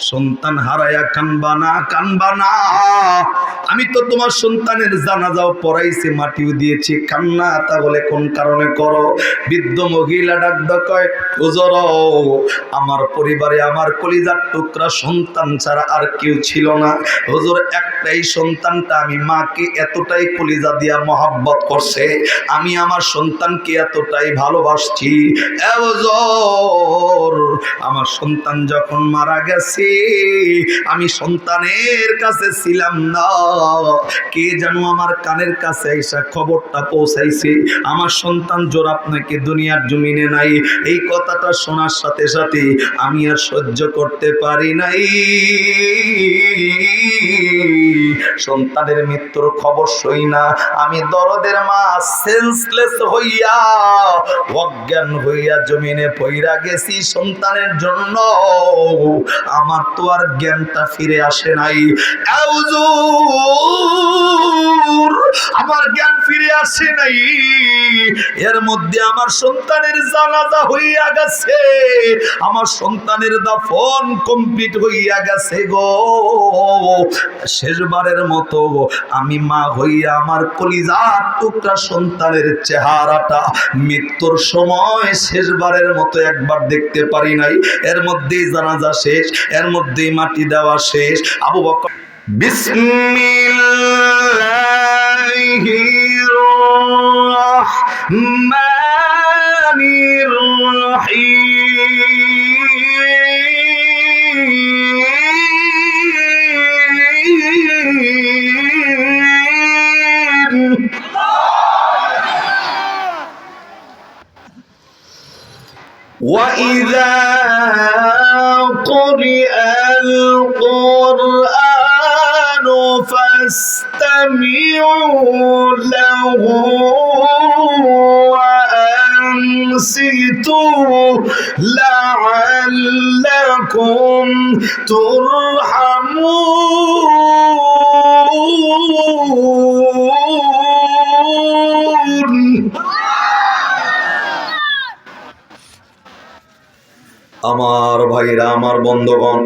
সন্তান হারায়া কানবা না, কানবা না। আমি তো তোমার সন্তানের জানাজাও পড়াইছি, মাটিও দিয়েছি, কান্না তাহলে কোন কারণে করো? বৃদ্ধ মহিলা ডাক কয়, হুজুর আমার পরিবারে আমার কলিজার টুকরা সন্তান ছাড়া আর কেউ ছিল না হুজুর, একটাই সন্তানটা, আমি মাকে এতটাই কলিজা দিয়া মহাব্বত করছে, আমি আমার সন্তানকে এতটাই ভালোবাসছি। এ হুজুর আমার সন্তান যখন মারা গেছে আমি সন্তানের কাছে ছিলাম না, কে যেন আমার কানের কাছে এসে খবরটা পৌঁছাইছে আমার সন্তান জোর আপনাকে দুনিয়ার জমিনে নাই। এই কথাটা শোনার সাথে সাথে আমি আর সহ্য করতে পারি নাই। সন্তানের মৃত্যুর খবর শুই না আমি দরদের মা সেন্সলেস হইয়া, অজ্ঞান হইয়া জমিনে পইরা গেছি সন্তানের জন্য। আমার তো আর জ্ঞানটা ফিরে আসে নাই। আমার জ্ঞান ফিরে আসে নাই, এর মধ্যে আমার সন্তানের জানাজা হইয়া গেছে, আমার সন্তানের দাফন কমপ্লিট হইয়া গেছে গো। শেষবারের মতো আমি মা হইয়া আমার কলিজার টুকরা সন্তানের চেহারাটা মৃত্যুর সময় শেষবারের মতো একবার দেখতে পারি নাই। এর মধ্যেই জানাজা শেষ, এর মধ্যেই মাটি দেওয়া শেষ। আবু বকর বিসমিল্লাহির রহমানির রহিম। وَإِذَا قُرِئَ الْقُرْآنُ فَاسْتَمِعُوا لَهُ وَأَنصِتُوا لَعَلَّكُمْ تُرْحَمُونَ। আমার ভাইরা, আমার বন্ধুগণ,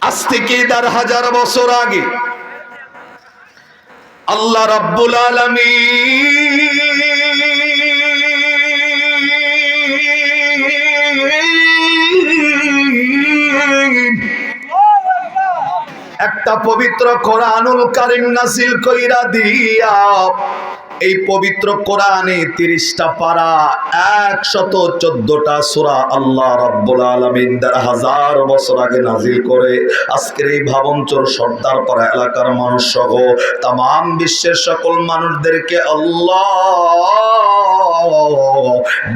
আজ থেকে ১০০০ বছর আগে আল্লাহ রাব্বুল আলামিন একটা পবিত্র কোরআনুল কারীম নাযিল কইরা দিয়া, এই পবিত্র কোরআনে ৩০টা পারা ১১৪টা সূরা আল্লাহ রাব্বুল আলামিন ১০০০ বছর আগে নাজিল করে আজকের এই ভাবনচর সর্দারপাড়া এলাকার মানুষ সহ তামাম বিশ্বের সকল মানুষদেরকে আল্লাহ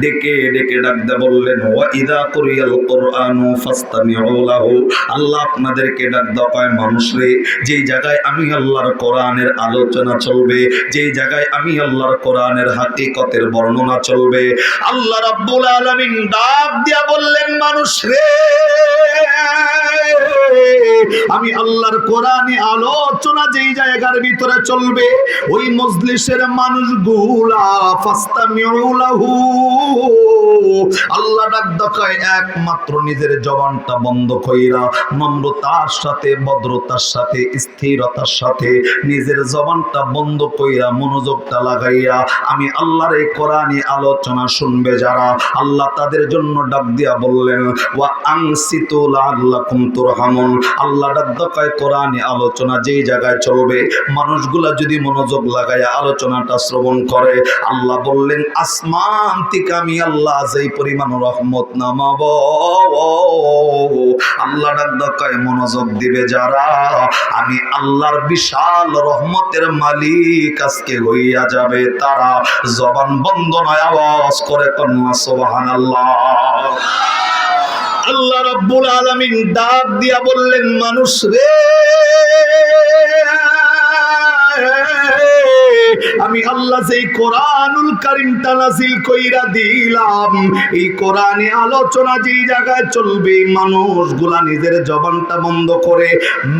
ডেকে ডেকে ডাকতে বললেন, ওয়া ইযা কুরিয়াল কুরআনু ফাসতামিউ লাহু। আল্লাহ আপনাদেরকে ডাক দেয়, মানুষ রে, যেই জায়গায় আমি আল্লাহর কোরআনের আলোচনা চলবে, যেই জায়গায় আমি আল্লাহর কোরআনের হাকিকতের বর্ণনা চলবে, আল্লাহ রাব্বুল আলামিন ডাক দিয়া বললেন, মানুষ রে, আমি আল্লাহর কোরআনে আলোচনা যেই জায়গার ভিতরে চলবে ওই মজলিসের মানুষগুলা ফাসতামিউ লাহু, আল্লাহ ডাক দেয় একমাত্র নিজের জবানটা বন্ধ কইরা নম্রতার সাথে, ভদ্রতার সাথে, স্থিরতার সাথে নিজের জবানটা বন্ধ কইরা মনোযোগটা লাগাইয়া আমি আল্লাহর এই কোরআনী আলোচনা শুনবে যারা, আল্লাহ তাদের জন্য ডাক দিয়া বললেন, ওয়া আনসিতু লাআল্লাকুম তুরহামুন। আল্লাহ ডাক দেয় কোরআনী আলোচনা যেই জায়গায় চলবে মানুষগুলা যদি মনোযোগ লাগাইয়া আলোচনাটা শ্রবণ করে, আল্লাহ বললেন আসমান থেকে আমি আল্লাহ যেই পরিমাণ রহমত নামাবো। আল্লাহ ডাক দেয় মনোযোগ দিবে যারা, আমি আল্লাহর বিশাল রহমতের মালিক আজকে হইয়া যাবে তারা। জবান বন্ধ নয়, আওয়াজ করে কন্যা সুবহানাল্লাহ। আল্লাহ রাব্বুল আলামিন ডাক দিয়া বললেন, মানুষ রে, আমি আল্লাহ যেই কোরআনুল কারীমটা নাযিল কইরা দিলাম, এই কোরআনে আলোচনা যেই জায়গায় চলবে মানুষগুলা নিজের জবানটা বন্ধ করে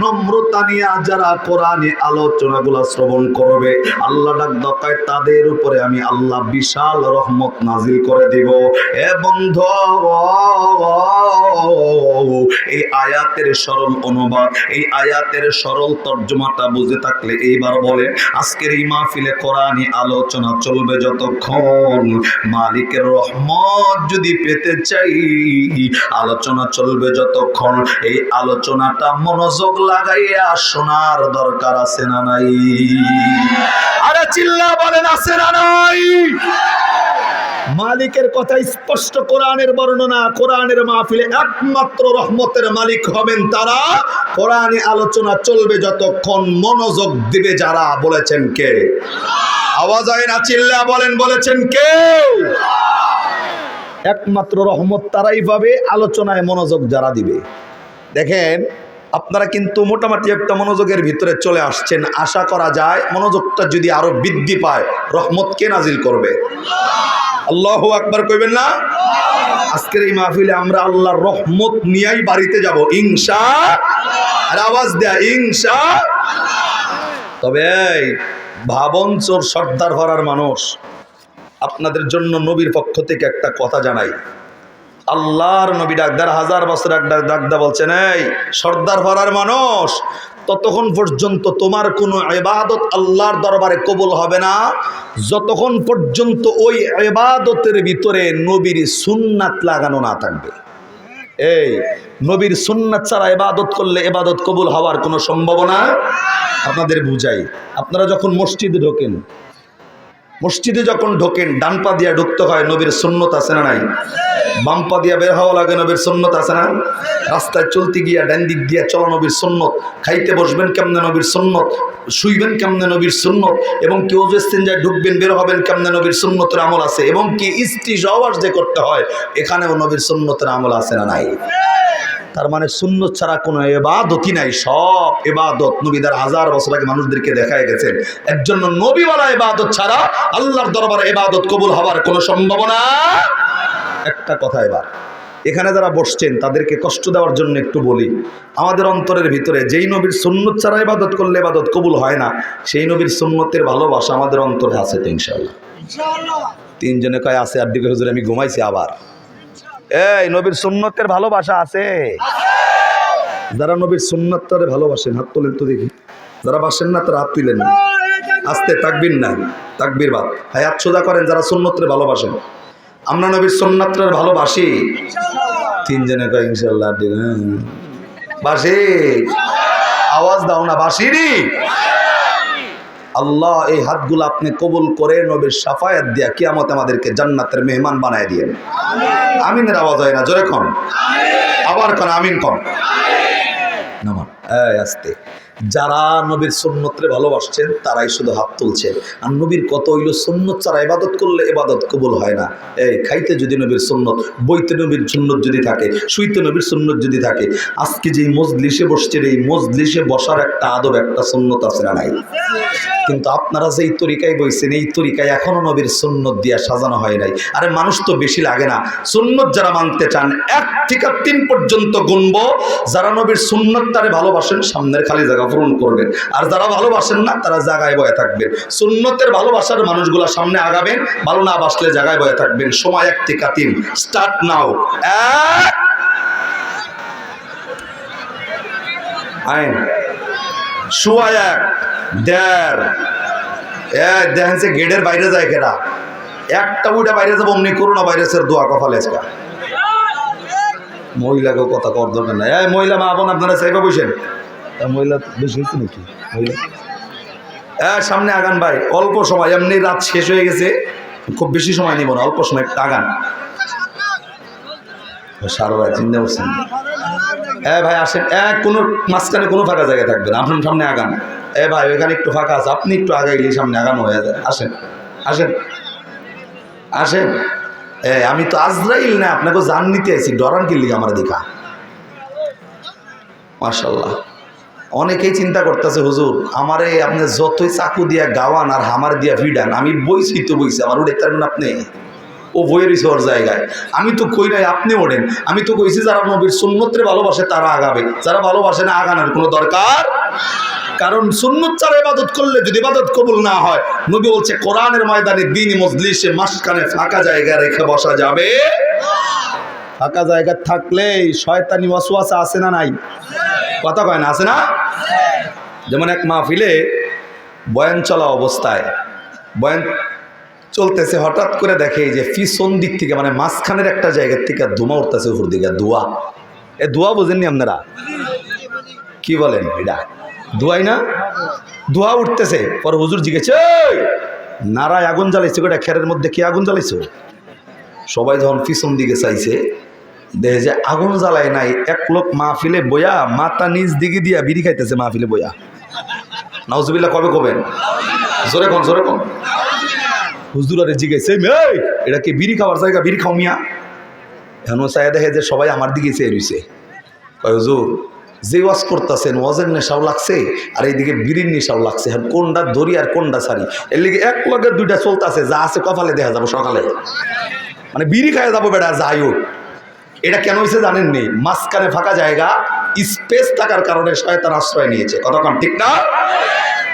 নম্রতা নিয়ে যারা কোরআনে আলোচনাগুলা শ্রবণ করবে, আল্লাহ ডাক দেয় তাদের উপরে আমি আল্লাহ বিশাল রহমত নাযিল করে দিব। এ বন্ধু, এই আয়াতের সরল অনুবাদ, এই আয়াতের সরল তর্জমাটা বুঝে থাকলে এইবার বলে, আজকের এই মাহফিলে কোরআনী আলোচনা চলবে যতক্ষণ, মালিকের রহমত যদি পেতে চাই আলোচনা চলবে যতক্ষণ, এই আলোচনাটা মনোযোগ লাগাইয়া শোনার দরকার আছে না নাই? আরে চিল্লা বলেন আছে না নাই? মালিকের কথা স্পষ্ট, কোরআনের বর্ণনা, কোরআনের মাহফিলে একমাত্র রহমতের মালিক হবেন তারা, কোরআনী আলোচনা চলবে যতক্ষণ, মনোযোগ দিবে যারা। বলেছেন কে? আওয়াজ হয় না, চিল্লা বলেন, বলেছেন কে? একমাত্র রহমত তারাই পাবে আলোচনায় মনোযোগ যারা দিবে। দেখেন আপনারা কিন্তু মোটামুটি একটা মনোযোগের ভিতরে চলে আসছেন, আশা করা যায় মনোযোগটা যদি আরো বৃদ্ধি পায় রহমত কে নাজিল করবে? আল্লাহু আকবার কইবেন না? আজকের এই মাহফিলে আমরা আল্লাহর রহমত নিয়েই বাড়িতে যাব ইনশাআল্লাহ। আর আওয়াজ দেয়া ইনশাআল্লাহ। তবে এই ভাবন চোর সর্দার ভরার মানুষ, আপনাদের জন্য নবীর পক্ষ থেকে একটা কথা জানাই। আল্লাহর নবী ডাকদার 1000 বছর এক ডাকদা বলছেন, এই সর্দার ভরার মানুষ, ততক্ষণ পর্যন্ত তোমার কোনো ইবাদত আল্লাহর দরবারে কবুল হবে না যতক্ষণ পর্যন্ত ওই ইবাদতের ভিতরে নবীর সুন্নাত লাগানো না থাকবে। এই নবীর সুন্নাত ছাড়া ইবাদত করলে ইবাদত কবুল হওয়ার কোনো সম্ভাবনা। আপনাদের বুঝাই, আপনারা যখন মসজিদে ঢোকেন ডান পা দিয়া ঢুকতে হয়, নবীর সুন্নত আছে না নাই? বাম পা দিয়া বের হওয়া লাগে, নবীর সুন্নত আছে না? রাস্তায় চলতে গিয়া ডান দিক দিয়া চলা নবীর সুন্নত, খাইতে বসবেন কেমনে নবীর সুন্নত, শুইবেন কেমনে নবীর সুন্নত, এবং কেউ যে ইস্তেঞ্জায় ঢুকবেন বের হবেন কেমনে নবীর সুন্নতের আমল আছে, এবং কি ইস্তিশাওয়ার যে করতে হয় এখানেও নবীর সুন্নতের আমল আছে না নাই? তার মানে সুন্নত ছাড়া কোনো ইবাদতই নাই, সব ইবাদত নবীদার 1000 বছর আগে মানুষদেরকে দেখায় গেছেন। একজন নবীওয়ালা ইবাদত ছাড়া আল্লাহর দরবারে ইবাদত কবুল হওয়ার কোনো সম্ভাবনা। একটা কথা এবার এখানে যারা বসছেন তাদেরকে কষ্ট দেওয়ার জন্য একটু বলি, আমাদের অন্তরের ভিতরে যেই নবীর সুন্নত ছাড়া ইবাদত করলে ইবাদত কবুল হয় না, সেই নবীর সুন্নতের ভালোবাসা আমাদের অন্তরে আছে তো ইনশাআল্লাহ? তিনজনে কয় আছে, আর দিকে হুজুর আমি ঘুমাইছি আবার। এই নবীর সুন্নতের ভালোবাসা আছে? যারা নবীর সুন্নতটারে ভালোবাসেন হাত তোলেন তো দেখি, যারা বাসেন না তারা হাত তুলেন না। আস্তে তাকবীর না, তাকবীর বাদ, হাত সোজা করেন যারা সুন্নতরে ভালোবাসেন। আমরা নবীর সুন্নতটারে ভালোবাসি? তিনজনে কয় ইনশাআল্লাহ। বাসি? আওয়াজ দাও না, বাসিনি? আল্লাহ এই হাতগুলো আপনি কবুল করে নবীর শাফায়াত দিয়া কিয়ামতে আমাদেরকে জান্নাতের মেহমান বানায় দিয়েন। আমিনের আওয়াজ হয় না, জোরে কোন, আবার কোন আমিন কোন। নামান এই আস্তে। যারা নবীর সুন্নতরে ভালোবাসছেন তারাই শুধু হাত তুলছেন। আর নবীর কত হইল, সুন্নত ছাড়া ইবাদত করলে ইবাদত কবুল হয় না। এই খাইতে যদি নবীর সুন্নত, বইতে নবীর সুন্নত যদি থাকে, শুইতে নবীর সুন্নত যদি থাকে, আজকে যেই মজলিসে বসছেন এই মজলিসে বসার একটা আদব, একটা সুন্নত আছে না নাই? কিন্তু আপনারা যেই তরিকায় বইছেন এই তরিকায় এখনো নবীর সুন্নত দিয়া সাজানো হয় নাই। আরে মানুষ তো বেশি লাগে না, সুন্নত যারা মানতে চান 1 থেকে 3 পর্যন্ত গুনবো। যারা নবীর সুন্নতটারে ভালোবাসেন সামনের খালি জায়গা পূরণ করবেন, আর যারা ভালোবাসেন না তারা জায়গায় বয়ে থাকবেন। সুন্নতের ভালোবাসার মানুষগুলা সামনে আগাবেন, ভালো না বাসলে জায়গায় বয়ে থাকবেন। সময় 1 থেকে 3 স্টার্ট নাও। 1 আইন সোয়া 1 1.5 দেখেন সে গেটের বাইরে যায় কেনা, একটা উইটা বাইরে যাবো অমনি করোনা ভাইরাসের দোয়া কপালে। মহিলাকে কথা কর দরকার নাই। এই মহিলা মা বোন আপনারা চাইবা বসেন, মহিলা বেশি হয়েছে নাকি? মহিলা সামনে আগান ভাই, অল্প সময়, এমনি রাত শেষ হয়ে গেছে, খুব বেশি সময় নিব না, অল্প সময় একটা আগান। সারা রাত চিন্তা করছেন? হ্যাঁ ভাই আসেন, কোনো মাঝখানে কোনো ফাঁকা জায়গায় থাকবে না, আপনার সামনে আগান। ভাই ওইখানে একটু ফাঁকা আছে, আপনি একটু আগাইলে সামনে আগানো হয়ে যায়। আসেন আসেন আসেন। আমি তো আজরাইল না, আপনাকে জান নিতে আইছি, ডরান কি লিগে আমার দেখা? মাশাআল্লাহ। অনেকেই চিন্তা করতেছে হুজুর আমারে আপনি যতই চাকু দিয়া গাওয়ান আর হামার দিয়া ভিডান, আমি বইছি তো বইছি, আমার উঠে পারবেন আপনি? ও বইয়ের ওর জায়গায়, আমি তো কই নাই আপনি ওঠেন। আমি তো কইছি যারা নবীর সুন্নতরে ভালোবাসে তারা আগাবে, যারা ভালোবাসে না আগানোর কোনো দরকার। কারণ সুন্নত ছাড়া ইবাদত করলে যদি ইবাদত কবুল না হয়, নবী বলছে কোরআনের ময়দানে দিন মজলিসে মাঝখানে ফাঁকা জায়গা রেখে বসা যাবে। ফাঁকা জায়গা থাকলে শয়তানি ওয়াসওয়াসা আছে না নাই? কথা কয় না, আছে না? যেমন এক মাহফিলে বয়ান চলা অবস্থায় বয়ান চলতেছে, হঠাৎ করে দেখে যে পিছন দিক থেকে মানে মাঝখানের একটা জায়গার থেকে ধোঁয়া উঠতেছে উপর দিকে। ধোঁয়া, এ ধোঁয়া বোঝেননি আপনারা? কি বলেন এটা? ধোঁয়াই না? ধোঁয়া উঠতেছে। পরে হুজুর জিজ্ঞেস, নারায় আগুন জ্বালাইছে, ওটা খেরের মধ্যে কি আগুন জ্বালাইছো? সবাই যখন পিছন দিকে চাইছে, দেখে যে আগুন জ্বালায় নাই, এক লোক মাহফিলে বয়া মাথা নিজ দিকে দিয়া বিড়ি খাইতেছে মাহফিলে বয়া। নাউজুবিল্লাহ কবে কবেন? জোরে কোন, জোরে কোন। হুজুর আরে জিজ্ঞেস, এটা কি বিড়ি খাওয়ার জায়গা? বিড়ি খাও মিয়া। এখন চাই দেখে যে সবাই আমার দিকে চেয়ে রয়েছে। হুজুর যে ওয়াজ করতেছেন ওয়াজের নেশাও লাগছে আর এইদিকে বিড়ির নেশাও লাগছে, আর কোনটা ধরি আর কোনটা ছাড়ি? এর লিগে এক লগে দুইটা চলতেছে, যা আছে কপালে দেখা যাবো সকালে, মানে বিড়ি খাইয়া যাবো বেটা যাই হোক। এটা কেন হয়েছে জানেন? নেই মাঝখানে ফাঁকা জায়গা, স্পেস থাকার কারণে শয়তান আশ্রয় নিয়েছে। কতক্ষণ ঠিক না?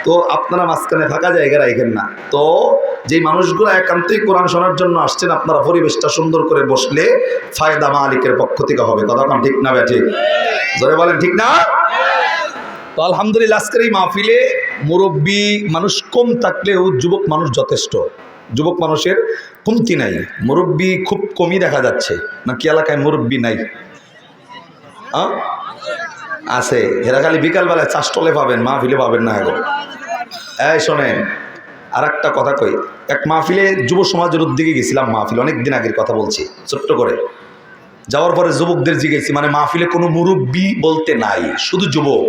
তো আপনারা মাঝখানে ফাঁকা জায়গা রাখেন না। তো যেই মানুষগুলো একান্তই কোরআন শোনার জন্য আসছেন, আপনারা পরিবেশটা সুন্দর করে বসলে ফায়দা মালিকের পক্ষ থেকে হবে। কতক্ষণ ঠিক না ব্যাঠি? জোরে বলেন ঠিক না? তো আলহামদুলিল্লাহ আজকের এই মাহফিলে মুরব্বী মানুষ কম থাকলেও যুবক মানুষ যথেষ্ট। যুবক মানুষের কমতি নাই, মুরব্বী খুব কমই দেখা যাচ্ছে। নাকি এলাকায় মুরব্বী নাই? আছে, এরা খালি বিকালবেলায় চাষটলে পাবেন, মাহফিলে পাবেন না। এখন এই শোনেন, আর একটা কথা কই। এক মাহফিলে যুব সমাজের উদ্যোগে গেছিলাম, মাহফিল অনেকদিন আগের কথা বলছি, ছোট্ট করে। যাওয়ার পরে যুবকদের জিজ্ঞেসি, মানে মাহফিলে কোনো মুরব্বী বলতে নাই, শুধু যুবক।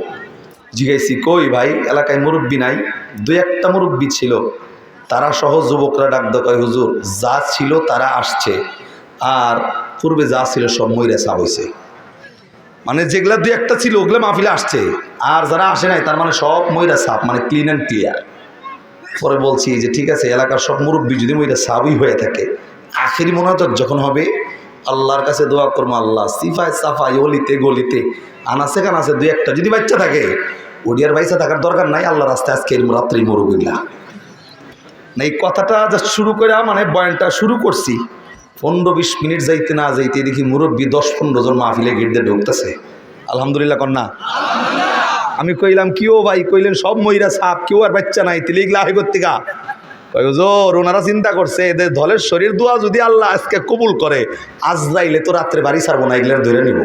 জিজ্ঞেসি, কই ভাই এলাকায় মুরব্বী নাই? দুই একটা মুরব্বী ছিল, তারা সহ যুবকরা ডাক কয়, হুজুর যা ছিল তারা আসছে, আর পূর্বে যা ছিল সব মইরা সাব হয়েছে। মানে যেগুলা দুই একটা ছিল ওগুলো মাহফিলে আসছে, আর যারা আসে নাই তার মানে সব মইরা সাপ, মানে ক্লিন অ্যান্ড ক্লিয়ার। পরে বলছি যে ঠিক আছে, এলাকার সব মুরব্বী যদি মইরা সাবই হয়ে থাকে, আখেরি মোনাজাত যখন হবে আল্লাহর কাছে দোয়া করবো, আল্লাহ সিফায় সাফাই অলিতে গলিতে আনাসে কানাসে দুই একটা যদি বাচ্চা থাকে, ওডিয়ার বাইসা থাকার দরকার নাই, আল্লাহ রাস্তায় আজকে রাত্রি মরুবিল্লা না। এই কথাটা জাস্ট শুরু করে মানে বয়ানটা শুরু করছি, 15-20 মিনিট যাইতে না যাইতে দেখি মুরব্বী 10-15 জন মাহফিলে গেট দিয়ে ঢুকতেছে। আলহামদুলিল্লাহ কন্যা। আমি কইলাম কি ও ভাই? কইলেন সব মহিলা সাপ, কেউ আর বাচ্চা নাই। তিলে এগুলা হাই করতে গা জোর ওনারা চিন্তা করছে এদের দলের শরীর দোয়া যদি আল্লাহ আজকে কবুল করে, আজরাইলে তো রাত্রে বাড়ি ছাড়বো না, এগুলো ধরে নিব।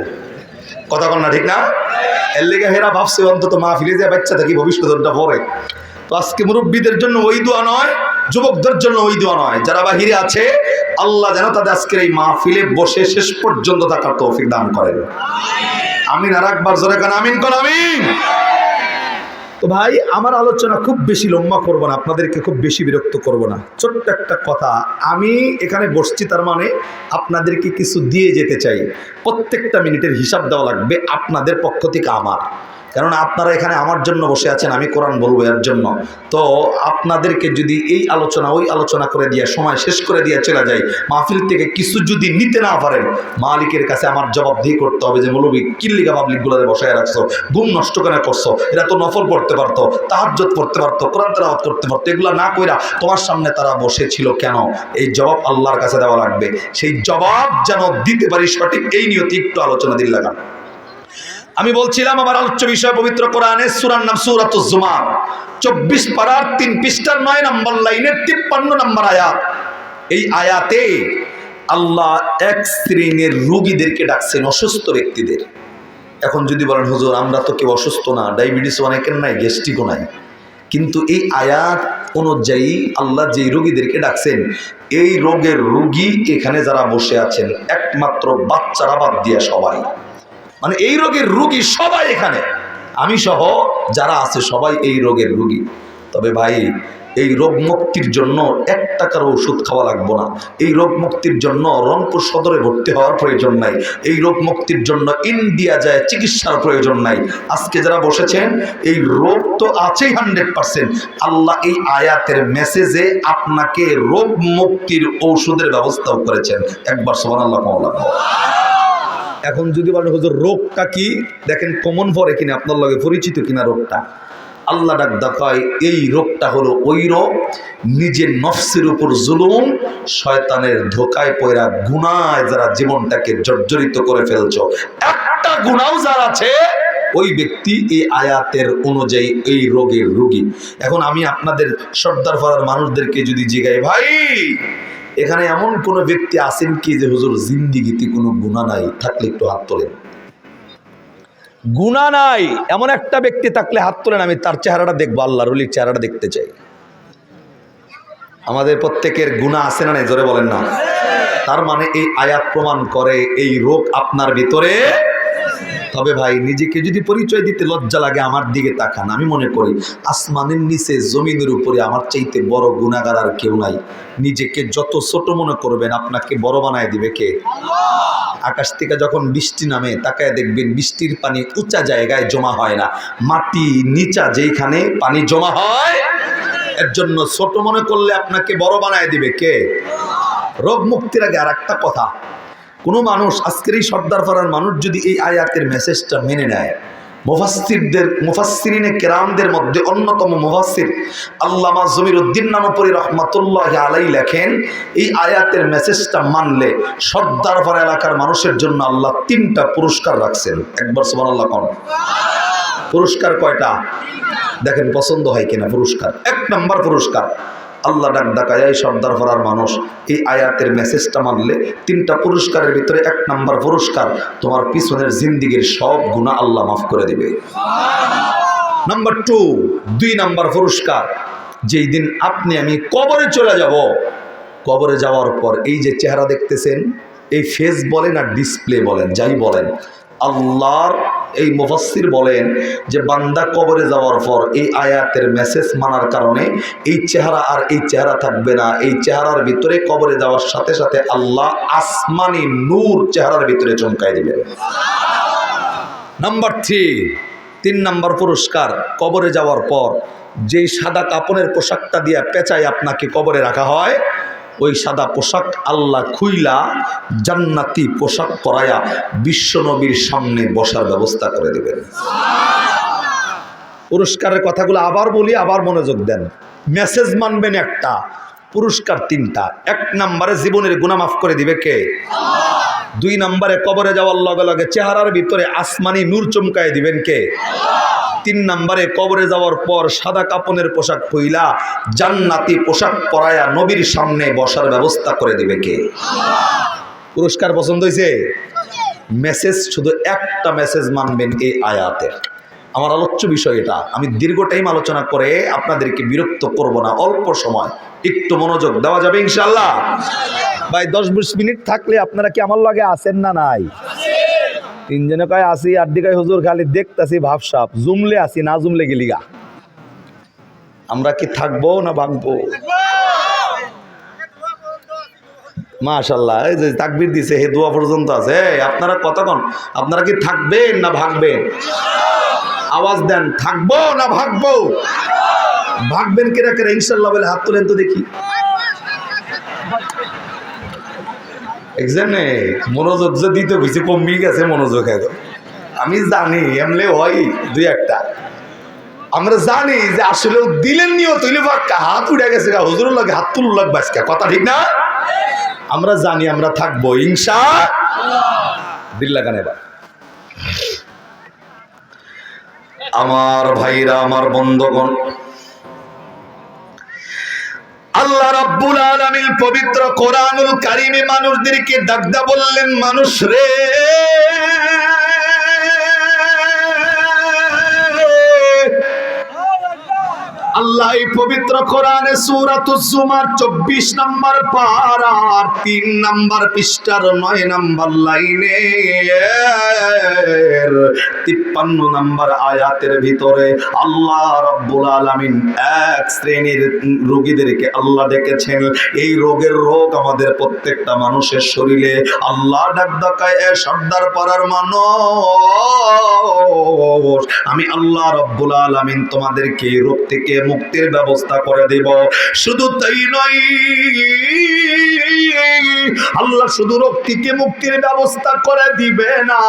কথা কন্যা ঠিক না? এর লেগে হেরা ভাবছে অন্তত মাহফিলে যে বাচ্চা থাকি ভবিষ্যৎটা পরে। তো আজকে মুরব্বীদের জন্য ওই দোয়া নয়, যুবকদের জন্য ওই দোয়া নয়, যারা বাহিরে আছে আল্লাহ যেন তাদের আজকের এই মাহফিলে বসে শেষ পর্যন্ত থাকার তৌফিক দান করেন। আমিন। আর একবার জোরে কান আমিন কোন আমিন। তো ভাই আমার আলোচনা খুব বেশি লম্বা করব না, আপনাদেরকে খুব বেশি বিরক্ত করব না। ছোট্ট একটা কথা, আমি এখানে বসছি তার মানে আপনাদেরকে কিছু দিয়ে যেতে চাই। প্রত্যেকটা মিনিটের হিসাব দেওয়া লাগবে আপনাদের পক্ষ থেকে আমার, কারণ আপনারা এখানে আমার জন্য বসে আছেন, আমি কোরআন বলবো এর জন্য। তো আপনাদেরকে যদি এই আলোচনা ওই আলোচনা করে দিয়ে সময় শেষ করে দিয়ে চলে যায়, মাহফিল থেকে কিছু যদি নিতে না পারেন, মালিকের কাছে আমার জবাবদিহি করতে হবে যে মৌলবী কিল্লিগা পাবলিকগুলোতে বসায় রাখছো, ঘুম নষ্ট কেন করছো? এরা তো নফল পড়তে পারতো, তাহাজ্জুদ পড়তে পারতো, কোরআন তেলাওয়াত করতে পারতো, এগুলো না কইরা তোমার সামনে তারা বসেছিল কেন? এই জবাব আল্লাহর কাছে দেওয়া লাগবে। সেই জবাব যেন দিতে পারি সঠিক, এই নিয়তে একটু আলোচনা দিন লাগান। আমি বলছিলাম আমার আলোচ্য বিষয় পবিত্র কোরআনের সূরার নাম সূরাতুজ জুমার, 24 পারার 3 পৃষ্ঠার 9 নম্বর লাইনের 53 নম্বর আয়াত। এই আয়াতে আল্লাহ এক শ্রেণীর রোগীদেরকে ডাকছেন, অসুস্থ ব্যক্তিদের। এখন যদি বলেন হুজুর আমরা তো কেউ অসুস্থ না, ডায়াবেটিস অনেকের নাই, গ্যাস্ট্রিকও নাই, কিন্তু এই আয়াত অনুযায়ী আল্লাহ যেই রোগীদেরকে ডাকছেন, এই রোগের রোগী এখানে যারা বসে আছেন একমাত্র বাচ্চারা বাদ দিয়ে সবাই, মানে এই রোগের রোগী সবাই এখানে, আমি সহ যারা আছে সবাই এই রোগের রোগী। তবে ভাই এই রোগ মুক্তির জন্য 1 টাকার ওষুধ খাওয়া লাগবে না, এই রোগ মুক্তির জন্য রংপুর সদরে ভর্তি হওয়ার প্রয়োজন নাই, এই রোগ মুক্তির জন্য ইন্ডিয়া যায় চিকিৎসার প্রয়োজন নাই। আজকে যারা বসেছেন এই রোগ তো আছেই 100%, আল্লাহ এই আয়াতের মেসেজে আপনাকে রোগ মুক্তির ঔষধের ব্যবস্থাও করেছেন। একবার সুবহানাল্লাহ বলা। এখন যদি বলেন হুজুর রোগটা কি, দেখেন কমন পড়ে কিনা, আপনার লগে পরিচিত কিনা রোগটা। আল্লাহ ডাক দেখায় এই রোগটা হলো ওই রোগ, নিজের নফসের উপর জুলুম, শয়তানের ধোকায় পয়রা গুনায় যারা জীবনটাকে জর্জরিত করে ফেলছো, একটা গুনাও যার আছে ওই ব্যক্তি এই আয়াতের অনুযায়ী এই রোগের রোগী। এখন আমি আপনাদের সর্দার পাড়ার মানুষদেরকে যদি জিগাই, ভাই এখানে এমন কোন ব্যক্তি আছেন কি যে হুজুর জিন্দিগিতে কোনো গুনাহ নাই, থাকলে একটু হাত তোলেন। গুনাহ নাই এমন একটা ব্যক্তি থাকলে হাত তোলেন, আমি তার চেহারাটা দেখবো, আল্লাহর ওলির চেহারাটা দেখতে চাই। আমাদের প্রত্যেকের গুনাহ আছে না নাই, জোরে বলেন না। তার মানে এই আয়াত প্রমাণ করে এই রোগ আপনার ভিতরে। তবে ভাই নিজেকে যদি পরিচয় দিতে লজ্জা লাগে, আমার দিকে তাকান। আমি মনে করি আসমানের নিচে জমিনের উপরে আমার চাইতে বড় গুনাহগার আর কেউ নাই। নিজেকে যত ছোট মনে করবেন আপনাকে বড় বানায় দিবে কে? আকাশ থেকে যখন বৃষ্টি নামে তাকায় দেখবেন বৃষ্টির পানি উঁচা জায়গায় জমা হয় না, মাটি নিচা যেখানে পানি জমা হয়, এর জন্য ছোট মনে করলে আপনাকে বড় বানায় দিবে কে? রোগ মুক্তির আগে আর একটা কথা, কোনো মানুষ আজকের এই সর্দার পাড়ার মানুষ যদি এই আয়াতের মেসেজটা মেনে নেয়, মুফাসসিরিনে কেরামদের মধ্যে অন্যতম মুফাসসির আল্লামা জমিরউদ্দিন নানুপুরী রহমাতুল্লাহ আলাইহি লেখেন, এই আয়াতের মেসেজটা মানলে সর্দার পাড়া এলাকার মানুষের জন্য আল্লাহ 3টা পুরস্কার রাখছেন। একবার সুবহানাল্লাহ কোন? পুরস্কার কয়টা দেখেন, পছন্দ হয় কিনা পুরস্কার। 1 নম্বর পুরস্কার, আল্লাহ ডাক ডাকায় এই সর্দার পাড়ার মানুষ এই আয়াতের মেসেজটা মানলে 3টা পুরস্কারের ভিতরে 1 নম্বর পুরস্কার, তোমার পিছনের জিন্দিগির সব গুনাহ আল্লাহ মাফ করে দিবে। নাম্বার 2 নম্বর পুরস্কার, যেই দিন আপনি আমি কবরে চলে যাব, কবরে যাওয়ার পর এই যে চেহারা দেখতেছেন, এই ফেস বলেন আর ডিসপ্লে বলেন, যাই বলেন, আল্লাহর এই মুফাসসির বলেন যে বান্দা কবরে যাওয়ার পর এই আয়াতের মেসেজ মানার কারণে এই চেহারা আর এই চেহারা থাকবে না, এই চেহারার ভিতরে কবরে যাওয়ার সাথে সাথে আল্লাহ আসমানি নূর চেহারার ভিতরে চমকায় দিবেন। নাম্বার 3 নম্বর পুরস্কার, কবরে যাওয়ার পর যেই সাদা কাপড়ের পোশাকটা দিয়ে পেঁচায় আপনাকে কবরে রাখা হয়, ওই সাদা পোশাক আল্লাহ খুইলা জান্নাতি পোশাক পরায়া বিশ্বনবীর সামনে বসার ব্যবস্থা করে দিবেন। পুরস্কারের কথাগুলো আবার বলি, আবার মনোযোগ দেন। মেসেজ মানবেন একটা, পুরস্কার 3টা। 1 নম্বরে জীবনের গুনাহ মাফ করে দিবে কে? 2 নম্বরে কবরে যাওয়ার লগে লগে চেহারার ভিতরে আসমানি নূর চমকায় দিবেন কে? 3 নম্বরে কবরে যাওয়ার পর সাদা কাপনের পোশাক পইলা জান্নাতি পোশাক পরায়া নবীর সামনে বসার ব্যবস্থা করে দিবে কে? পুরস্কার পছন্দ হয়েছে? মেসেজ শুধু একটা মেসেজ মানবেন এই আয়াতের। আমার আলোচ্য বিষয় এটা, আমি দীর্ঘ টাইম আলোচনা করে আপনাদেরকে বিরক্ত করব না, অল্প সময় একটু মনোযোগ দেওয়া যাবে ইনশাআল্লাহ। ভাই 10-20 মিনিট থাকলে আপনারা কি আমার লগে আছেন না নাই? 3 জনে কয় আসি, আর দিকে হুজুর খালি দেখতাছি ভাবসাব, জুমলে আসি না জুমলে গেলিগা। আমরা কি থাকবো না ভাগবো? মাশাআল্লাহ, এই যে তাকবীর দিছে, হে দোয়া পর্যন্ত আছে। আপনারা কতক্ষণ, আপনারা কি থাকবেন না ভাগবেন? আওয়াজ দেন, থাকবো না ভাগবো? ভাগবেন কেরা কেরা ইনশাআল্লাহ বলে হাত তোলেন তো দেখি। এখানে মনোযোগ যে দিতে হয়েছে, কমে গেছে মনোযোগ। এখন আমি জানি এমলে হয় 2-1টা, আমরা জানি যে আসলে দিলেন নিয়ত হইলে বাক্কা হাত উঠে গেছে, হুজুরের লাগে হাত তুল লাগবে আজকে, কথা ঠিক না? আমরা জানি আমরা থাকবো ইনশাআল্লাহ। দিল লাগান এবার। আমার ভাইরা, আমার বন্ধুগণ, আল্লাহ রাব্বুল আলামিন পবিত্র কোরআনুল কারীমে মানুষদেরকে ডাকদা বললেন, মানুষ রে, আল্লাহ এই পবিত্র কোরআনে সূরাতুজ জুমার 24 নম্বর পারার 3 নম্বর পৃষ্ঠার 9 নম্বর লাইনে 53 নম্বর আয়াতের ভিতরে আল্লাহ রাব্বুল আলামিন এক শ্রেণীর রোগীদেরকে আল্লাহ ডেকেছেন। এই রোগ আমাদের প্রত্যেকটা মানুষের শরীরে। আল্লাহ ডাক ডাকায়, এ সর্দার পাড়ার মানুষ, আমি আল্লাহ রাব্বুল আলামিন তোমাদেরকে এই রোগ থেকে মুক্তি মুক্তির ব্যবস্থা করে দেব। শুধু তাই নয়, আল্লাহ শুধু রোগ থেকে মুক্তির ব্যবস্থা করে দিবে না,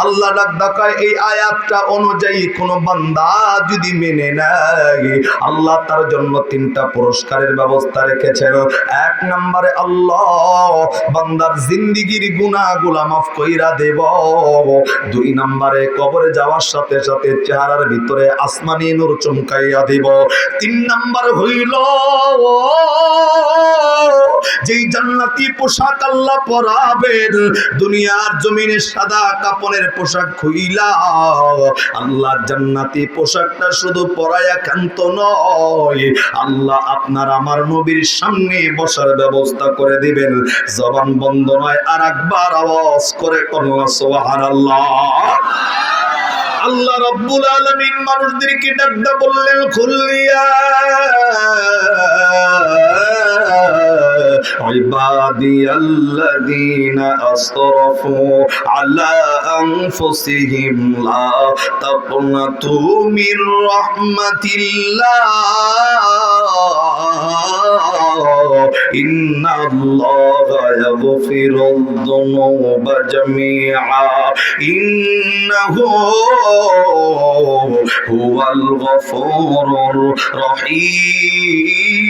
আল্লাহ ডাকায় এই আয়াতটা অনুযায়ী কোন বান্দা যদি মেনে নেয়, আল্লাহ তার জন্য 3টা পুরস্কারের ব্যবস্থা রেখেছেন। 1 নম্বরে আল্লাহ বান্দার জিন্দেগীর গুনাহগুলো মাফ কইরা দেব। 2 নম্বরে কবরে যাওয়ার সাথে সাথে চেহারার ভিতরে আসমানি নূর চমকাইয়া দেব। 3 নম্বর হইল যেই জান্নাতি পোশাক আল্লাহ পরাবেন, দুনিয়ার জমিনে সাদা কাপড়ের পোশাক খুইলা আল্লাহ জান্নাতি পোশাকটা শুধু পরায়া ক্ষান্ত নয়, আল্লাহ আপনার আমার নবীর সামনে বসার ব্যবস্থা করে দিবেন। জবান বন্ধ নয়, আর একবার আওয়াজ করে কন্যা সুবহানাল্লাহ। আল্লাহ রাব্বুল আলামিন মানুষদেরকে ডাকতে বললেন, খুলিয়া ইবাদিয়াল্লাযীনা আসরাফু আলা আনফুসিহিম লা তাকনাতু মির রাহমাতিল্লাহ ইন্নাল্লাহা ইয়াগফিরুয যুনুবা জামিআ ইন্নাহু হুয়াল গফুরুর রহিম।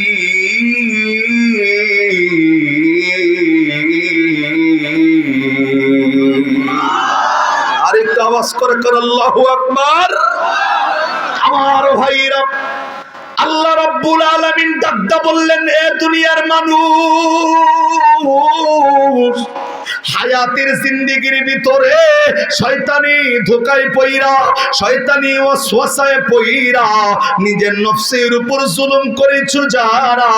আরেকটা আওয়াজ করে আল্লাহু আকবার। আমার ভাইরা, আল্লাহ রাব্বুল আলামিন ডাকতে বললেন, এ দুনিয়ার মানুষ, হায়াতের জিন্দেগির ভিতরে শয়তানি ধোঁকায় পইরা, শয়তানি ওয়াসওয়াসায় পইরা নিজের নফসের উপর জুলুম করেছো যারা,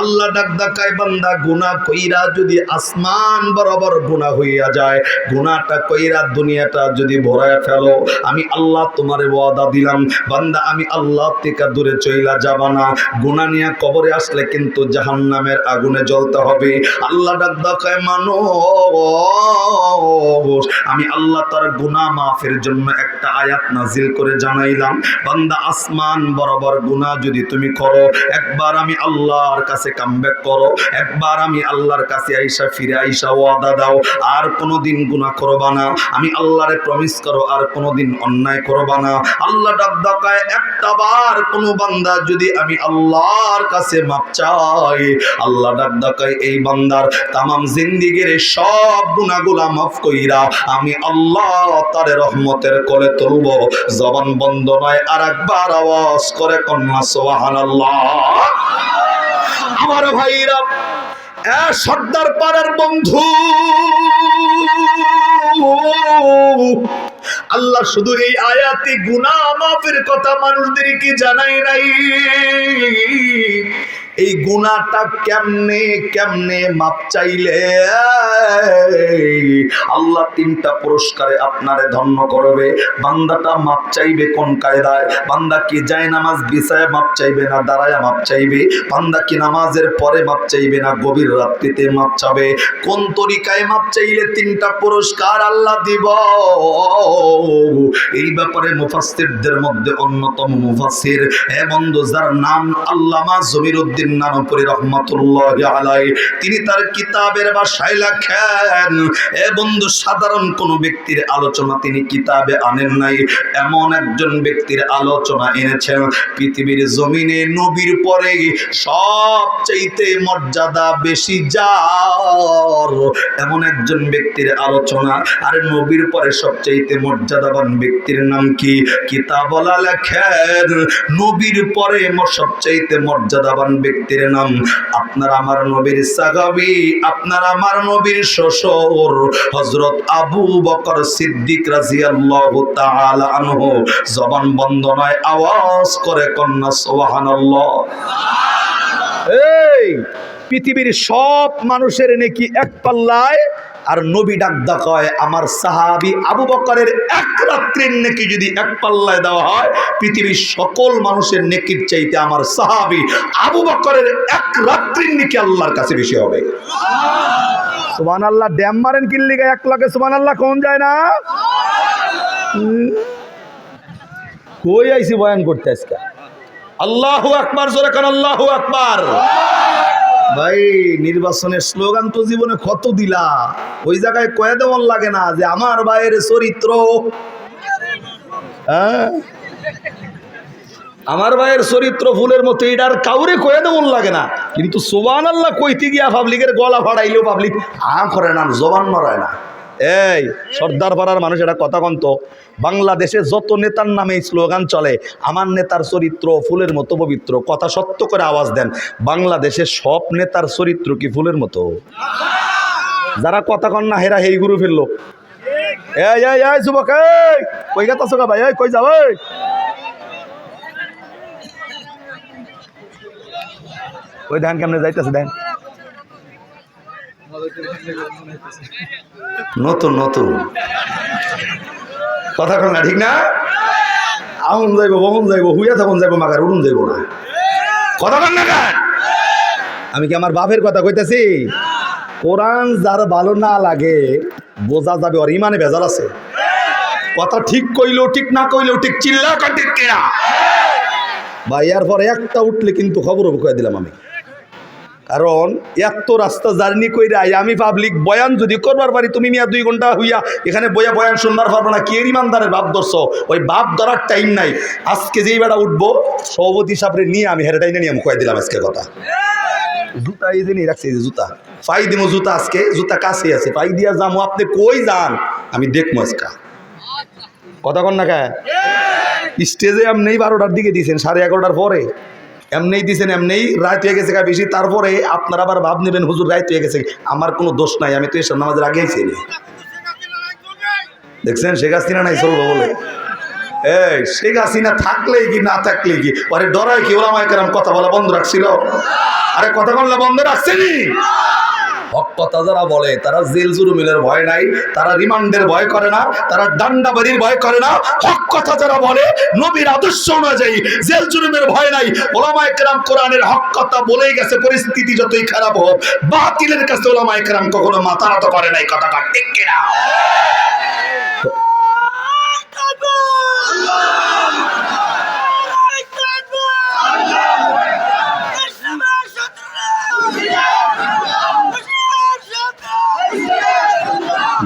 আল্লাহ ডাকায় বান্দা গুনাহ কইরা যদি আসমান বরাবর গুনাহ হইয়া যায়, গুনাহটা কইরা দুনিয়াটা যদি ভরায় ফেলো, আমি আল্লাহ তোমারে ওয়াদা দিলাম বান্দা, আমি আল্লাহ থেকে দূরে চইলা যাবা না। গুনাহ নিয়ে কবরে আসলে কিন্তু জাহান্নামের আগুনে জ্বলতে হবে। আল্লাহ ডাকায় মানুষ, আমি আল্লাহ তার গুনাহ মাফের জন্য একটা আয়াত নাজিল করে জানাইলাম, বান্দা আসমান বরাবর গুনাহ যদি তুমি করো, একবার আমি আল্লাহর কাছে কামব্যাক করো, একবার আমি আল্লাহর কাছে আইসা ফিরে আইসা ওয়াদা দাও আর কোনোদিন গুনাহ করবা না, আমি আল্লাহরে প্রমিস করো আর কোনোদিন অন্যায় করবা না। আল্লাহ ডাকায় একটা বার কোনো বান্দা যদি আমি আল্লাহর কাছে মাপ চাই, আল্লাহ ডাকায় এই বান্দার তামাম জিন্দেগীর সব গুনাহগুলা মাফ কইরা আমি আল্লাহ তার রহমতের কোলে তুলব। জবান বন্ধ নয়, আর একবার আওয়াজ করে কন্যা সুবহানাল্লাহ। আমার ভাইরা, সর্দার পাড়ার বন্ধু, আল্লাহ শুধু এই আয়াতে গুনাহ মাফের কথা মানুষদেরকে জানাই নাই, এই গুনাহটা কেমনে কেমনে মাপ চাইলে আল্লাহ 3টা পুরস্কারে আপনারে ধন্য করবে। বান্দাটা মাপ চাইবে কোন কায়দায়? বান্দা কি যায় নামাজ বিছায় মাপ চাইবে না দাঁড়ায় মাপ চাইবে? বান্দা কি নামাজের পরে মাপ চাইবে না গভীর রাত্রিতে মাপ চাবে? কোন তরিকায় মাপ চাইলে 3টা পুরস্কার আল্লাহ দিব? এই ব্যাপারে মুফাসসিরদের মধ্যে অন্যতম মুফাসসির বন্ধু যার নাম আল্লামা জমিরউদ্দিন নানপুরি রহমাতুল্লাহি আলাইহি, তিনি তার কিতাবের ভাষায় লেখেন, বন্ধু সাধারণ কোন ব্যক্তির আলোচনা তিনি কিতাবে আনেন নাই, এমন একজন ব্যক্তির আলোচনা এনেছেন পৃথিবীর জমিনে নবীর পরে সবচাইতে মর্যাদা বেশি যার, এমন একজন ব্যক্তির আলোচনা। আর নবীর পরে সবচাইতে মর্যাদাবান ব্যক্তির নাম কি? কিতাবওয়ালা লেখেন নবীর পরে সবচাইতে মর্যাদাবান ব্যক্তির নাম আপনার আমার নবীর সাহাবী, আপনার আমার নবীর শ্বশুর হযরত আবু বকর সিদ্দিক রাদিয়াল্লাহু তাআলা আনহু। জবান বন্ধ নয়, আওয়াজ করে কন্যা সুবহানাল্লাহ। এই পৃথিবীর সব মানুষের নেকি এক পাল্লায়, আর নবী ডাক হয় আমার সাহাবী আবু বকরের এক রাত্রির নেকি যদি এক পাল্লায় দেওয়া হয়, পৃথিবীর সকল মানুষের নেকির চাইতে আমার সাহাবী আবু বকরের এক রাত্রির নেকি আল্লাহর কাছে বেশি হবে। সুবহানাল্লাহ। ড্যাম মারেন কিল্লি গায়ে 1 লাখে সুবহানাল্লাহ কোন যায় না? কই আইছি বয়ান করতে আজকে? আল্লাহু আকবার, জোরে কান আল্লাহু আকবার। ভাই নির্বাচনের স্লোগান তো জীবনে কত দিলা, ওই জায়গায় কয়ে দেওয়ার লাগে না যে আমার ভাইয়ের চরিত্র, হ্যাঁ আমার ভাইয়ের চরিত্র ফুলের মতো, এটার কাউরে কয়ে দেওয়ার লাগে না। কিন্তু সুবহানাল্লাহ কইতে গিয়া পাবলিকের গলা ফাড়াইলেও পাবলিক করে না, জবান নড়ায় না। এই সর্দার পাড়ার মানুষ এটা কথা কন্ত, বাংলাদেশে যত নেতার নামে স্লোগান চলে আমার নেতার চরিত্র ফুলের মতো পবিত্র, কথা সত্য করে আওয়াজ দেন, বাংলাদেশের সব নেতার চরিত্র কি ফুলের মতো? যারা কথা কন না হেরা হেই গুরু ফেললো। এই এই এই যুবক, এই কই গাছ আছো ভাই, এই কই যাও, এই ওই ধান কেমনে যাইতেছে দেন, নতুন নতুন কথা কন না, ঠিক না? আউন যাইব, বহন যাইব, হুইয়া তখন যাইব, মাগার উড়ুন যাইব না, কথা কন না কেন? আমি কি আমার বাপের কথা কইতেছি? কোরআন যার ভালো না লাগে বোঝা যাবে ওর ইমানে ভেজাল আছে। কথা ঠিক কইলেও ঠিক, না কইলেও ঠিক, চিল্লা কর ঠিক কিনা ভাই। এর পরে একটা উঠলে কিন্তু খবর কয়ে দিলাম আমি, কারণ এত রাস্তা জার্নি কইরা আমি পাবলিক বয়ান যদি করবার পারি, তুমি মিয়া 2 ঘন্টা হইয়া এখানে বইয়া বয়ান শুনবার পারবো না। কে ইমানদারের বাপ ধরছ? ওই বাপ ধরার টাইম নাই। আজকে যেই বেড়া উঠবো সভাপতি সাহেবরে নিয়ে আমি হেরেটাই নিয়ে আমি কয়ে দিলাম আজকে কথা। জুতা এই যে নিয়ে রাখছি, এই যে জুতা পাই দিমো, জুতা আজকে জুতা কাছে আছে, পাই দিয়া যাবো, আপনি কই যান আমি দেখবো আজকা, কথা কন না কে? স্টেজে এমনি 12টার দিকে দিয়েছেন, 11:30টার পরে এমনি দিয়েছেন, এমনি রাত হয়ে গেছে বেশি, তারপরে আপনারা আবার ভাব নেবেন হুজুর রাত হয়ে গেছে। আমার কোনো দোষ নাই, আমি তো এসব নামাজের আগেই ছিলি। দেখছেন শেখ হাসিনা নাই চলবো বলে, এই শেখ হাসিনা থাকলেই কি না থাকলেই কি, আরে ডরাই কি ওলামায়ে কেরাম কথা বলা বন্ধ রাখছিল? আরে কথা বললে বন্ধ রাখছেনি? হক কথা যারা বলে তারা জেল জুলুমের ভয় নাই, তারা রিমান্ডের ভয় করে না, তারা ডান্ডাবাড়ির ভয় করে না। হক কথা যারা বলে নবীর আদর্শ অনুযায়ী জেল জুলুমের ভয় নাই। ওলামায়ে কেরাম কোরআনের হক কথা বলেই গেছে, পরিস্থিতি যতই খারাপ হোক বাতিলের কাছে ওলামায়ে কেরাম কখনো মাথা নত করে নাই, কথা ঠিক কিনা?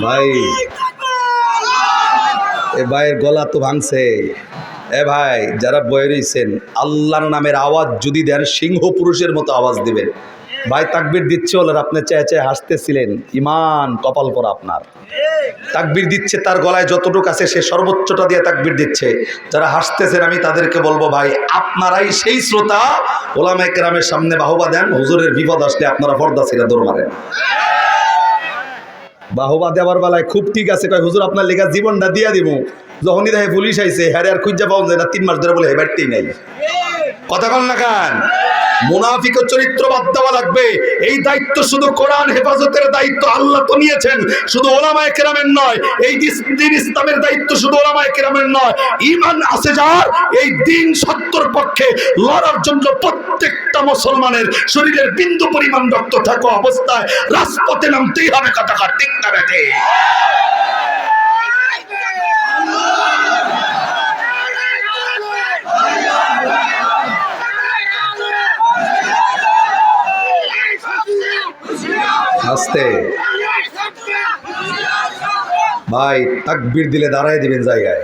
ভাই এ ভাইয়ের গলা তো ভাঙছে। এ ভাই যারা বয়ে রয়েছেন, আল্লাহর নামের আওয়াজ যদি দেন সিংহ পুরুষের মতো আওয়াজ দিবেন। ভাই তাকবীর দিচ্ছে ওলার, আপনি চেয়ে চেয়ে হাসতেছিলেন, ইমান কপাল পরা আপনার। তাকবীর দিচ্ছে তার গলায় যতটুকু আছে সে সর্বোচ্চটা দিয়ে তাকবীর দিচ্ছে। যারা হাসতেছেন আমি তাদেরকে বলবো ভাই আপনারাই সেই শ্রোতা, ওলামায়ে কেরামের সামনে বাহবা দেন, হুজুরের বিপদ আসলে আপনারা পর্দা ছেড়ে দৌড় মারেন। বাহবা দেওয়ার বেলায় খুব ঠিক আছে, কয় হুজুর আপনার লেখা জীবনটা দিয়া দিব, যখনই দেখে পুলিশ আইছে হ্যারে আর খুঁজা পাওয়া যায় না, 3 মাস ধরে বলে হেবারতেই নাই, কথা কন না কেন? মুনাফিকের চরিত্র বাদ দেওয়া লাগবে। এই দায়িত্ব শুধু কোরআন হেফাজতের দায়িত্ব আল্লাহ তো নিয়েছেন, শুধু ওলামায়ে কেরামের নয়। এই দিন ইসলামের দায়িত্ব শুধু ওলামায়ে কেরামের নয়। ঈমান আছে যার, এই দিন সত্যর পক্ষে লড়ার জন্য প্রত্যেকটা মুসলমানের শরীরের বিন্দু পরিমাণ রক্ত থাকা অবস্থায় রাজপথে নামতেই হবে, কথা ঠিক না বেঠে? আস্তে ভাই তাকবীর দিলে দাঁড়ায় দিবেন জায়গায়,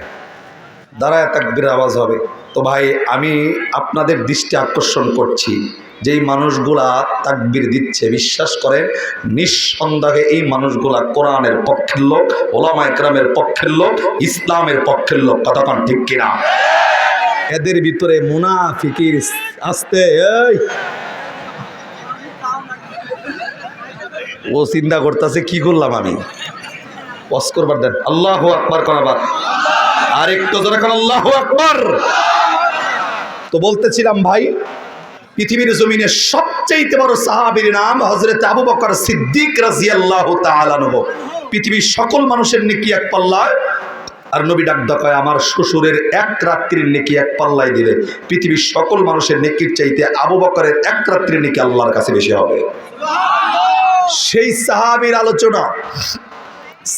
দাঁড়ায় তাকবীর আওয়াজ হবে। তো ভাই আমি আপনাদের দৃষ্টি আকর্ষণ করছি, যেই মানুষগুলা তাকবীর দিচ্ছে বিশ্বাস করেন নিঃসন্দেহে এই মানুষগুলা কোরআনের পক্ষের লোক, ওলামায়ে কেরামের পক্ষের লোক, ইসলামের পক্ষের লোক, কথা কন ঠিক কিনা? এদের ভিতরে মুনাফিকির আস্তে এই ও চিন্তা করতেছে কি করলাম আমি, ওয়াজ করবার দেন, আল্লাহু আকবার করাবার, আর একটু জোরে কোন আল্লাহু আকবার। তো বলতেছিলাম ভাই পৃথিবীর জমিনে সবচেয়ে বড় সাহাবীর নাম হযরত আবু বকর সিদ্দিক রাদিয়াল্লাহু তাআলা আনহু। পৃথিবীর সকল মানুষের নেকি এক পাল্লায়, আর নবী ডাক দেয় আমার শ্বশুরের এক রাত্রির নেকি এক পাল্লায় দিলে পৃথিবীর সকল মানুষের নেকির চাইতে আবু বকরের এক রাত্রির নেকি আল্লাহর কাছে বেশি হবে। সেই সাহাবীর আলোচনা,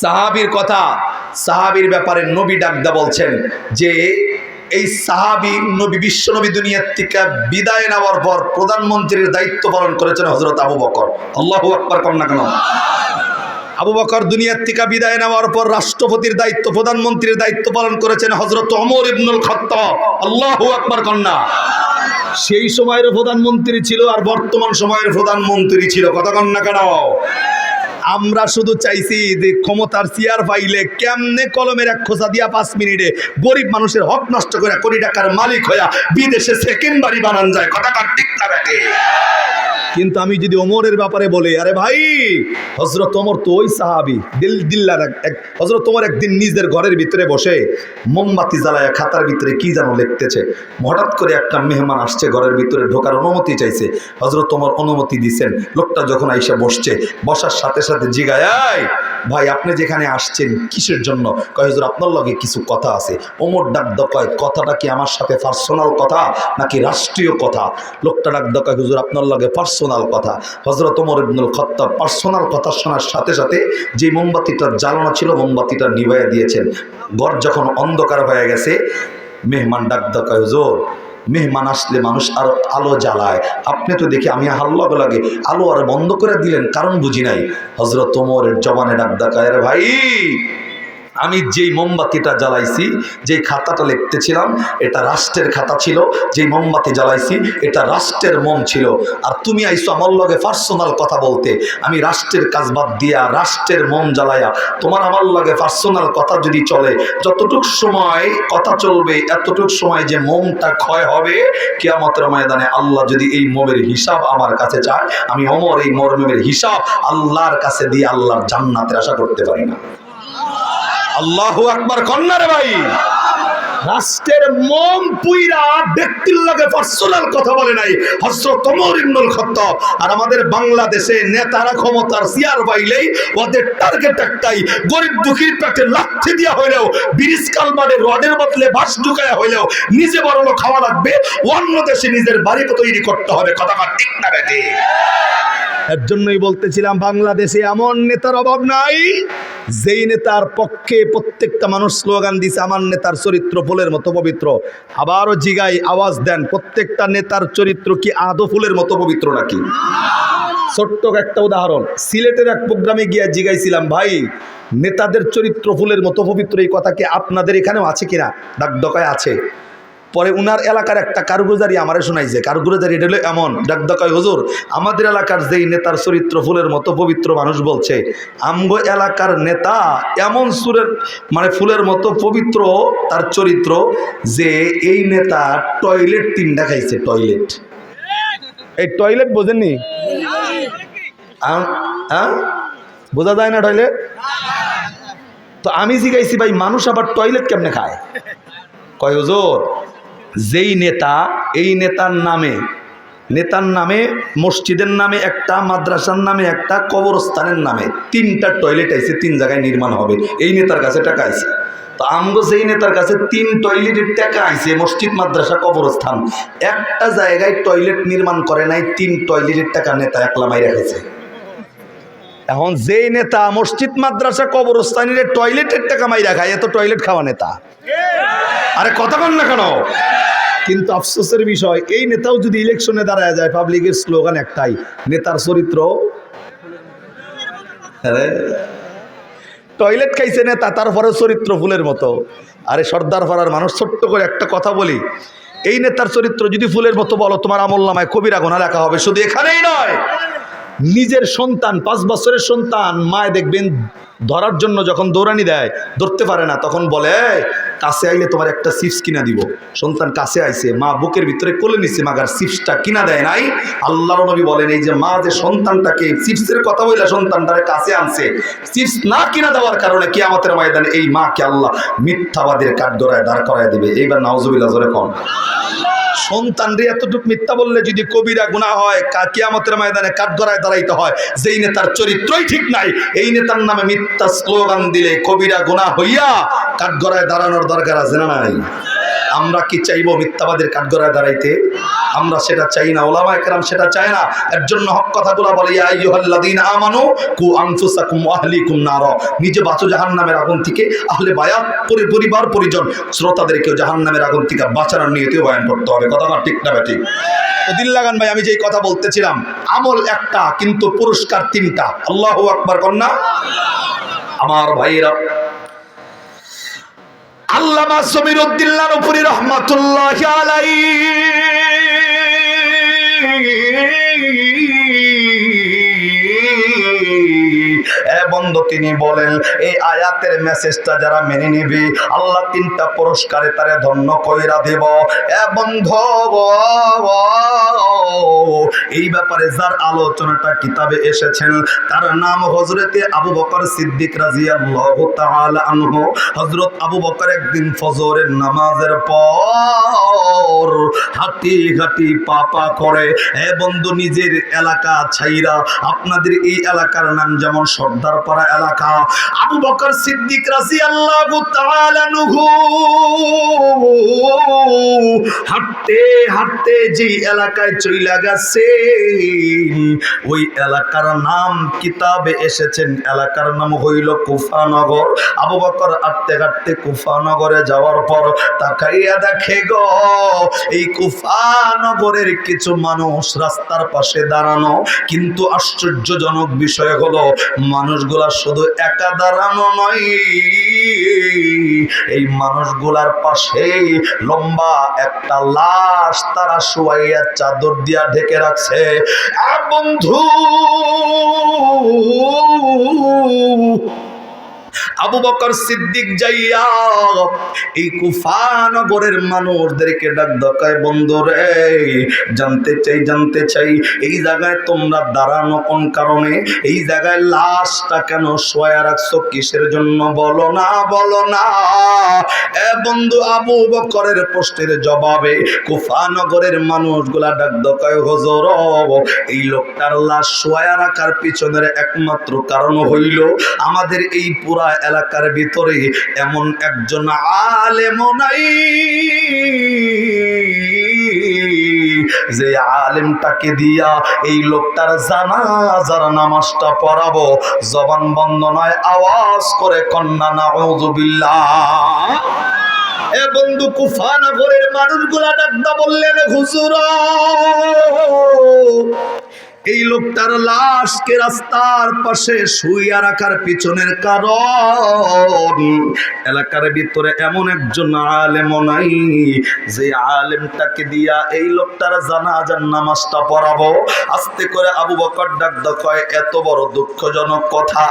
সাহাবীর কথা, সাহাবীর ব্যাপারে নবী ডাকদা বলছেন যে এই সাহাবী নবী বিশ্বনবী দুনিয়ার থেকে বিদায় নেওয়ার পর প্রধানমন্ত্রীর দায়িত্ব পালন করেছেন হযরত আবু বকর। আল্লাহু আকবার কন্যা কেন? আবু বকর দুনিয়ার থেকে বিদায় নেওয়ার পর রাষ্ট্রপতির দায়িত্ব, প্রধানমন্ত্রীর দায়িত্ব পালন করেছেন হযরত ওমর ইবনুল খাত্তাব। আল্লাহু আকবার কন্যা। সেই সময়ের প্রধানমন্ত্রী ছিল আর বর্তমান সময়ের প্রধানমন্ত্রী ছিল, কথা কন্যা কেন? আমরা শুধু চাইছি যে ক্ষমতার চেয়ার পাইলে কেমনে কলমের এক খোঁচা দিয়া 5 মিনিটে গরিব মানুষের হক নষ্ট করে কোটি টাকার মালিক হইয়া বিদেশে সেকেন্ড বাড়ি বানান যায়, কথা ঠিক না বেটে? কিন্তু আমি যদি ওমরের ব্যাপারে বলি, আরে ভাই হযরত ওমর তো ওই সাহাবী দিল্লার হযরত ওমর একদিন নিজের ঘরের ভিতরে বসে মোমবাতি জ্বালায় খাতার ভিতরে কি যেন লিখতেছে। হঠাৎ করে একটা মেহমান আসছে, ঘরের ভিতরে ঢোকার অনুমতি চাইছে। হযরত ওমর অনুমতি দিয়েছেন। লোকটা যখন আইসা বসছে, বসার সাথে সাথে জিগায়, এই ভাই আপনি যেখানে আসছেন কিসের জন্য? কয় হুজুর আপনার লগে কিছু কথা আছে। ওমর ডাক কয়, কথাটা কি আমার সাথে পার্সোনাল কথা নাকি রাষ্ট্রীয় কথা? লোকটা ডাক কয়, হুজুর আপনার লগে পার্সোনাল কথা। হযরত ওমর ইবনুল খাত্তাব পার্সোনাল কথা শোনার সাথে সাথে যে মোমবাতিটা জ্বালানো ছিল মোমবাতিটা নিভাইয়া দিয়েছেন। ঘর যখন অন্ধকার হয়ে গেছে, মেহমান ডাক কয়, হুজুর মেহমান আসলে মানুষ আরো আলো জ্বালায়, আপনি তো দেখি আমি হাল্লা লাগে আলো আর বন্ধ করে দিলেন, কারণ বুঝি নাই। হযরত ওমরের জবানে ডাক কয়, আরে ভাই আমি যেই মোমবাতিটা জ্বালাইছি, যেই খাতাটা লিখতেছিলাম এটা রাষ্ট্রের খাতা ছিল, যেই মোমবাতি জ্বালাইছি এটা রাষ্ট্রের মোম ছিল, আর তুমি আইসো আমার লগে পার্সোনাল কথা বলতে। আমি রাষ্ট্রের কাজ বাদ দিয়া রাষ্ট্রের মোম জ্বালাইয়া তোমার আমার লগে পার্সোনাল কথা যদি চলে, যতটুক সময় কথা চলবে এতটুক সময় যে মোমটা ক্ষয় হবে, কিয়ামতের ময়দানে আল্লাহ যদি এই মোমের হিসাব আমার কাছে চায়, আমি ওমর এই মোমের হিসাব আল্লাহর কাছে দিয়ে আল্লাহর জান্নাতের আশা করতে পারি না। আল্লাহু আকবার কন্যা রে ভাই। রাষ্ট্রের মোম পুইরা ব্যক্তির লগে পার্সোনাল কথা বলে নাই হযরত ওমর ইবনুল খাত্তাব। আর আমাদের বাংলাদেশে নেতারা ক্ষমতার চেয়ার পাইলেই ওদের টার্গেট একটাই, গরিব দুঃখীর পেটে লাথি দিয়া হইলেও ব্রিজ কালভার্টে রডের বদলে বাঁশ ঢুকায়া হইলেও নিজে বড় খাওয়া লাগবে, অন্য দেশে নিজের বাড়ি তৈরি করতে হবে, কথা ঠিক না বেটে? এর জন্যই বলতেছিলাম বাংলাদেশে এমন নেতার অভাব নাই যেই নেতার পক্ষে প্রত্যেকটা মানুষ স্লোগান দিছে আমার নেতার চরিত্র ফুলের মতো পবিত্র। আবারও জিগাই, আওয়াজ দেন, প্রত্যেকটা নেতার চরিত্র কি আদৌ ফুলের মতো পবিত্র নাকি? ছোট্ট একটা উদাহরণ, সিলেটের এক প্রোগ্রামে গিয়ে জিগাইছিলাম, ভাই নেতাদের চরিত্র ফুলের মতো পবিত্র এই কথা কি আপনাদের এখানেও আছে কিনা? ডাকডকায় আছে। পরে উনার এলাকার একটা কারগুজারি আমারে শোনাইছে, কারগুজারি এটা হলো এমন, ডাকডকায়, হুজুর আমাদের এলাকার যেই নেতার চরিত্র ফুলের মতো পবিত্র, মানুষ বলছে আমগো এলাকার নেতা এমন সুরের মানে ফুলের মতো পবিত্র তার চরিত্র, যে এই নেতা টয়লেট 3টা খাইছে। টয়লেট, এই টয়লেট বোঝেননি? বোঝা যায় না টয়লেট? তো আমি জিজ্ঞাসি, ভাই মানুষ আবার টয়লেট কেমনে খায়? কয় হুজুর যেই নেতা, এই নেতার নামে মসজিদের নামে একটা, মাদ্রাসার নামে একটা, কবরস্থানের নামে 3টা টয়লেট আইছে, 3 জায়গায় নির্মাণ হবে, এই নেতার কাছে টাকা আইছে। তো আমগো যেই নেতার কাছে 3 টয়লেটের টাকা আইছে, মসজিদ মাদ্রাসা কবরস্থান, একটা জায়গায় টয়লেট নির্মাণ করে নাই, 3 টয়লেটের টাকা নেতা একলা মাইরা খাইছে। এখন যেই নেতা মসজিদ মাদ্রাসা কবরস্থানের টয়লেটের টাকা মাইরা খায়, এত টয়লেট খাওয়া নেতা, আরে কথা বল না কেন? কিন্তু আফসোসের বিষয়, এই নেতাও যদি ইলেকশনে দাঁড়ায় যায়, পাবলিকের স্লোগান একটাই, নেতার চরিত্র টয়লেট খাইছে নেতা, তারপরে চরিত্র ফুলের মতো। আরে সর্দার পাড়ার মানুষ, ছোট্ট করে একটা কথা বলি, এই নেতার চরিত্র যদি ফুলের মতো বলো, তোমার আমলনামায় কবিরা গুনাহ লেখা হবে। শুধু এখানেই নয়, নিজের সন্তান 5 বছরের সন্তান মায় দেখবেন ধরার জন্য যখন দৌড়ানি দেয়, ধরতে পারে না, তখন বলে কাছে আইলে তোমার একটা চিপস কিনা দিব। সন্তান কাছে আইছে, মা বুকের ভিতরে কোলে নিচ্ছে, মাগার চিপসটা কিনা দেয় নাই। আল্লাহর নবী বলেন, এই যে মা যে সন্তানটাকে চিপসের কথা বলে সন্তানটারে কাছে আনছে, চিপস না কিনা দেওয়ার কারণে কিয়ামতের ময়দানে এই মাকে আল্লাহ মিথ্যাবাদের কাঠগড়ায় দাঁড় করায় দিবে। এইবার নাউজুবিল্লাহ জোরে কম। সন্তানরে এতটুকু মিথ্যা বললে যদি কবিরা গুনাহ হয়, কিয়ামতের ময়দানে কাঠগড়ায় দাঁড়াইতে হয়। যেই নেতার চরিত্রই ঠিক নাই, এই নেতার নামে মিথ্যা স্লোগান দিলে কবিরা গুনাহ হইয়া কাঠগড়ায় দাঁড়ানোর দরকার আছে না নাই? আমরা কি চাইবো মিথ্যাবাদের কাঠগড়ায় দাঁড়াইতে? আমরা সেটা চাই না, ওলামায়ে কেরাম সেটা চায় না। এর জন্য হক কথাগুলো বলে, ইয়া আইয়ুহাল্লাযীনা আমানু কু আনফুসাকুম ওয়া আহলিকুম নার, নিজে বাঁচো জাহান্নামের আগুন থেকে, আহলে বায়াত পরিবার পরিজন শ্রোতাদেরকেও জাহান্নামের আগুন থেকে বাঁচানোর নিয়তেও বয়ান করতে হবে। কথা ঠিক না ঠিক? তো দিল লাগান ভাই, আমি যেই কথা বলতেছিলাম, আমল একটা কিন্তু পুরস্কার তিনটা। আল্লাহু আকবার কন্যা। আমার ভাইরা, আল্লামা সমীরউদ্দিন লালপুরী রহমাতুল্লাহি আলাইহি বন্ধু তিনি বলেন, এই আয়াতের মেসেজটা যারা মেনে নেবে আল্লাহ তিনটা পুরস্কারে তারে ধন্য কইরা দেব। বন্ধু এই ব্যাপারে যার আলোচনাটা কিতাবে এসেছেন তার নাম হযরতে আবু বকর সিদ্দিক রাদিয়াল্লাহু তাআলা আনহু। হযরত আবু বকর একদিন ফজরের নামাজের পর হাঁটি হাঁটি পা করে বন্ধু নিজের এলাকা ছাইরা, আপনাদের এই এলাকার নাম যেমন সর্দারপাড়া এলাকা, আবু বকর সিদ্দিক রাদিয়াল্লাহু তাআলা আনহু হাঁটতে হাঁটতে যে এলাকায় চইলা গেছে ওই এলাকার নাম কিতাবে এসেছেন, এলাকার নাম হইল কুফানগর। আবু বকর হাঁটতে হাঁটতে কুফানগরে যাওয়ার পর তাকাইয়া দেখে গো, এই কুফানগরের কিছু মানুষ রাস্তার পাশে দাঁড়ানো, কিন্তু আশ্চর্যজনক বিষয় হলো মানুষগুলা শুধু একা দাঁড়ানো নয়, এই মানুষগুলার পাশে লম্বা একটা লাশ তারা শুয়াইয়া চাদর দিয়া ঢেকে রাখছে। বন্ধু আবু বকর সিদ্দিক যাইয়া এই কুফানগরের মানুষদেরকে ডাক দেয়, বন্ধুরে জানতে চাই এই জায়গায় তোমরা দাঁড়ানো কোন কারণে, এই জায়গায় লাশটা কেন শোয়া রাখছো, কিসের জন্য বলো না। বন্ধু আবু বকরের প্রশ্নের জবাবে কুফানগরের মানুষগুলা ডাক দেয়, হুজুর এই লোকটার লাশ শোয়া রাখার পিছনের একমাত্র কারণ হইল আমাদের এই পুরা এলাকার ভিতরে এমন একজন আলেম নাই যে আলেমটাকে দিয়া এই লোকটার জানাজার নামাজটা পড়াবো। জবান বন্ধ নয়, আওয়াজ করে কন্যা নাউযুবিল্লাহ। বন্ধু কুফানগরের মানুষগুলা ডাকদা বললেন, হুজুর এই লোকটার লাশকে রাস্তার পাশে শুইয়া রাখার পিছনের কারণ এলাকার ভিতরে এমন একজন আলেম নাই যে আলেমটাকে দিয়া এই লোকটার জানাজার নামাজটা পড়াবো। আস্তে করে আবু বকর ডাকদা কয়, এত বড় দুঃখজনক কথা।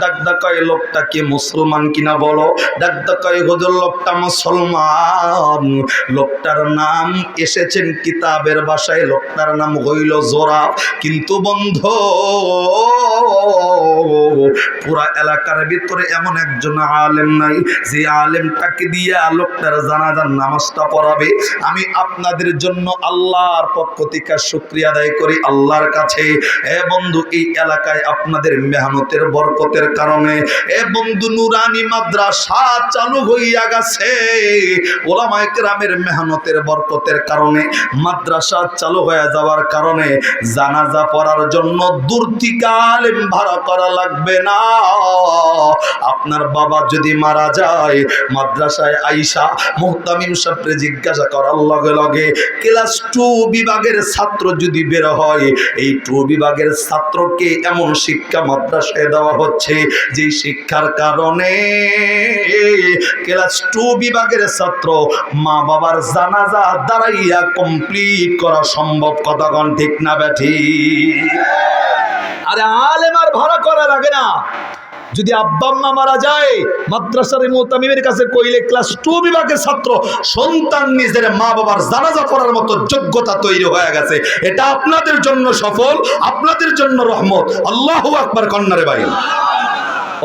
ডাকদা কয়, লোকটা কি মুসলমান কিনা বলো? ডাকদা কয়, হুজুর লোকটা মুসলমান। লোকটার নাম এসেছেন কিতাবের ভাষায়, লোকটার নাম হইল জোরাব। কিন্তু বন্ধু পুরা এলাকার ভিতরে এমন একজন আলেম নাই যে আলেমটাকে দিয়ে লোকটার জানাজার নামাজটা পড়াবে। আমি আপনাদের জন্য আল্লাহর পক্ষ থেকে শুকরিয়া আদায় করি আল্লাহর কাছে। বন্ধু এই এলাকায় আপনাদের মেহনতের বরকতের কারণে বন্ধু নুরানি মাদ্রাসা চালু হইয়া গেছে। ওলামায়ে কেরামের মেহনতের বরকতের কারণে মাদ্রাসা চালু হয়ে যাওয়ার কারণে জানাজা পড়ার জন্য দূর থেকে আলেম ভাড়া করা লাগবে না। আপনার বাবা যদি মারা যায় মাদ্রাসায় আইসা মুহতামিম সাহেবকে জিজ্ঞাসা করার লগে লগে ক্লাস 2 বিভাগের ছাত্র যদি বের হয়, এই 2 বিভাগের ছাত্রকে এমন শিক্ষা মাদ্রাসায় দেওয়া হচ্ছে যে শিক্ষার কারণে ক্লাস 2 বিভাগের ছাত্র মা বাবার জানাজা দাঁড়াইয়া কমপ্লিট করা সম্ভব। কথা কোন ঠিক না বেঠি? আরে আলেম আর ভাড়া করা লাগে না। যদি আব্বা আম্মা মারা যায় মাদ্রাসার মুহতামিমের কাছে কইলে ক্লাস 2 বিভাগের ছাত্র সন্তান নিজের মা বাবার জানাজা পড়ার মতো যোগ্যতা তৈরি হয়ে গেছে। এটা আপনাদের জন্য সফল, আপনাদের জন্য রহমত। আল্লাহু আকবার কন্নারে ভাই।